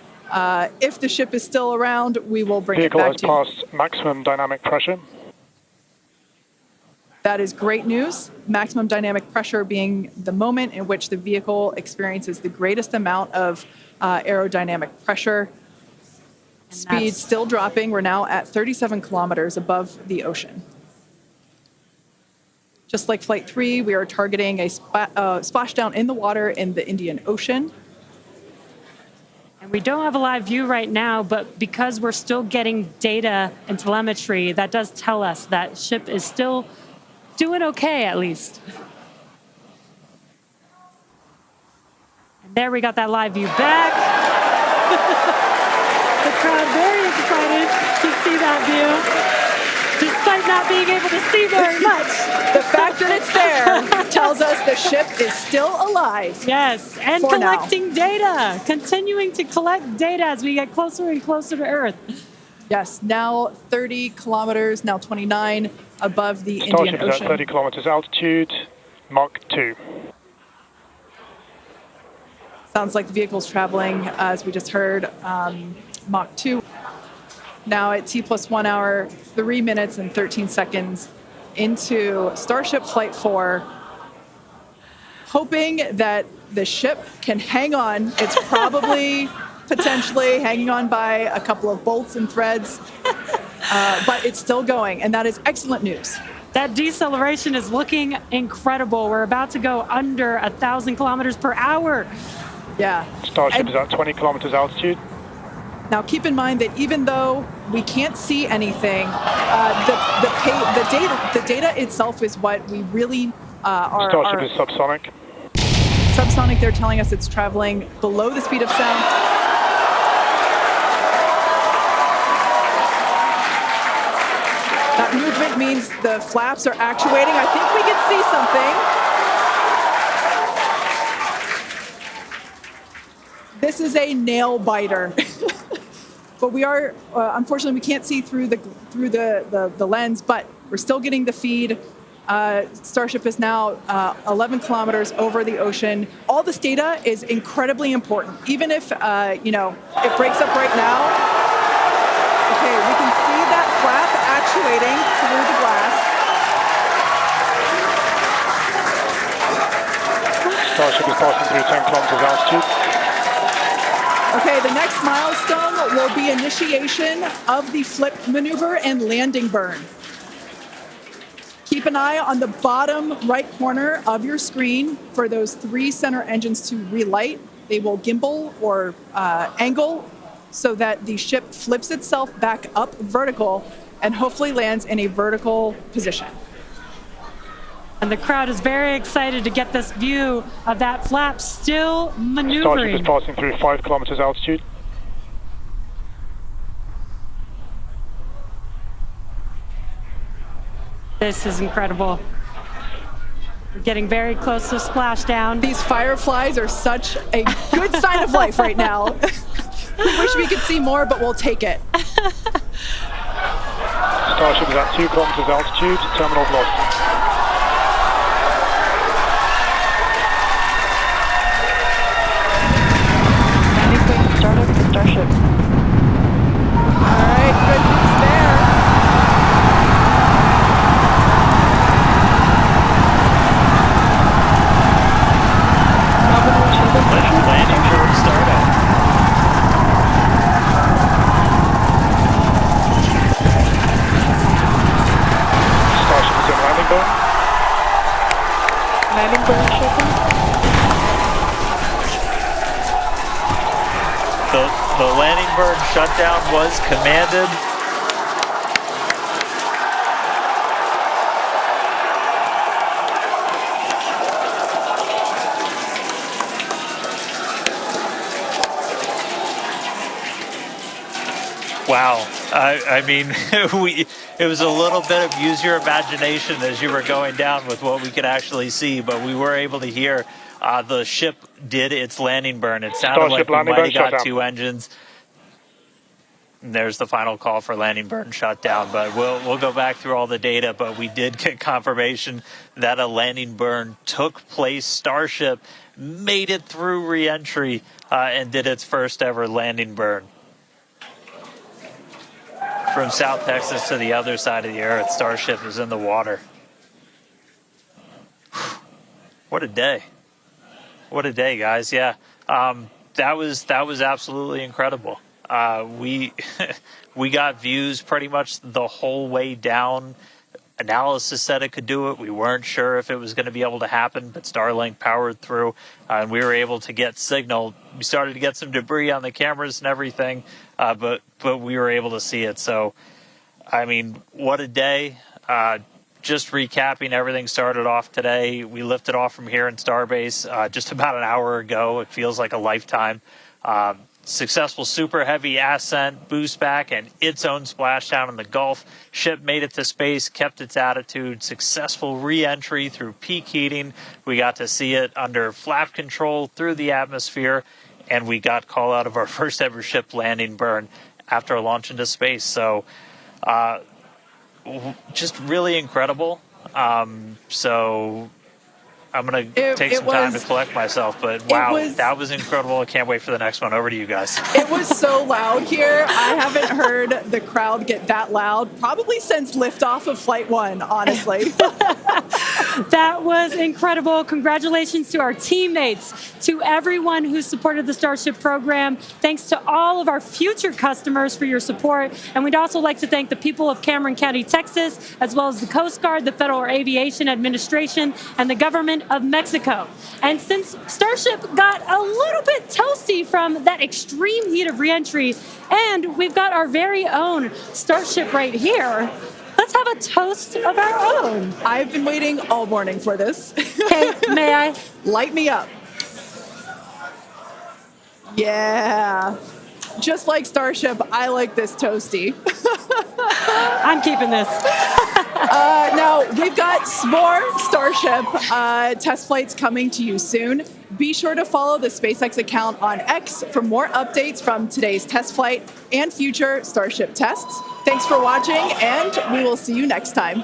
if the ship is still around, we will bring it back to you. Vehicle has passed maximum dynamic pressure. That is great news. Maximum dynamic pressure being the moment in which the vehicle experiences the greatest amount of aerodynamic pressure. Speed still dropping. We're now at 37 kilometers above the ocean. Just like Flight 3, we are targeting a splashdown in the water in the Indian Ocean. And we don't have a live view right now, but because we're still getting data and telemetry, that does tell us that ship is still doing okay, at least. And there we got that live view back. The crowd very excited to see that view, despite not being able to see very much. The fact that it's there tells us the ship is still alive. Yes, and collecting data, continuing to collect data as we get closer and closer to Earth. Yes, now 30 kilometers, now 29 above the Indian Starship is Ocean. at 30 kilometers altitude, Mach 2. Sounds like the vehicle's traveling, as we just heard, Mach 2. Now at T+1 hour, 3 minutes and 13 seconds into Starship Flight 4, hoping that the ship can hang on. It's probably potentially hanging on by a couple of bolts and threads, but it's still going, and that is excellent news. That deceleration is looking incredible. We're about to go under 1,000 kilometers per hour. Yeah. Starship is at 20 kilometers altitude. Now, keep in mind that even though we can't see anything, the data itself is what we really are. Starship is subsonic. Subsonic, they're telling us it's traveling below the speed of sound. That movement means the flaps are actuating. I think we can see something. This is a nail biter. But we are, unfortunately, we can't see through the lens, but we're still getting the feed. Starship is now 11 kilometers over the ocean. All this data is incredibly important, even if, it breaks up right now. Okay, we can see that flap actuating through the glass. Starship is passing through 10 kilometers altitude. Okay, the next milestone will be initiation of the flip maneuver and landing burn. Keep an eye on the bottom right corner of your screen for those 3 center engines to relight. They will gimbal or angle so that the ship flips itself back up vertical and hopefully lands in a vertical position. And the crowd is very excited to get this view of that flap still maneuvering. Starship is passing through 5 kilometers altitude. This is incredible. We're getting very close to splashdown. These fireflies are such a good sign of life right now. We wish we could see more, but we'll take it. Starship is at 2 kilometers altitude, terminal velocity. Startup for Starship. All right, good news there. Landing short startup. The landing burn shutdown was commanded. Wow. I mean, it was a little bit of use your imagination as you were going down with what we could actually see, but we were able to hear the ship did its landing burn. It sounded Starship like we might have got shutdown. 2 engines. And there's the final call for landing burn shutdown, but we'll go back through all the data, but we did get confirmation that a landing burn took place. Starship made it through re-entry and did its first ever landing burn. From South Texas to the other side of the Earth, Starship is in the water. What a day. What a day, guys. Yeah, that was absolutely incredible. We got views pretty much the whole way down. Analysis said it could do it. We weren't sure if it was going to be able to happen, but Starlink powered through, and we were able to get signal. We started to get some debris on the cameras and everything, but we were able to see it. So, I mean, what a day. Just recapping, everything started off today. We lifted off from here in Starbase just about an hour ago. It feels like a lifetime. Successful Super Heavy ascent, boostback, and its own splashdown in the Gulf. Ship made it to space, kept its attitude. Successful re-entry through peak heating. We got to see it under flap control through the atmosphere, and we got call out of our first ever ship landing burn after launch into space. So, just really incredible. So I'm going to take some time to collect myself, but wow, that was incredible. I can't wait for the next one. Over to you guys. It was so loud here. I haven't heard the crowd get that loud probably since liftoff of Flight 1, honestly. That was incredible. Congratulations to our teammates, to everyone who supported the Starship program. Thanks to all of our future customers for your support. And we'd also like to thank the people of Cameron County, Texas, as well as the Coast Guard, the Federal Aviation Administration, and the government of Mexico. And since Starship got a little bit toasty from that extreme heat of reentry, and we've got our very own Starship right here, let's have a toast of our own. I've been waiting all morning for this. Okay, may I? Light me up. Yeah. Just like Starship, I like this toasty. I'm keeping this. Now, we've got more Starship test flights coming to you soon. Be sure to follow the SpaceX account on X for more updates from today's test flight and future Starship tests. Thanks for watching, and we will see you next time.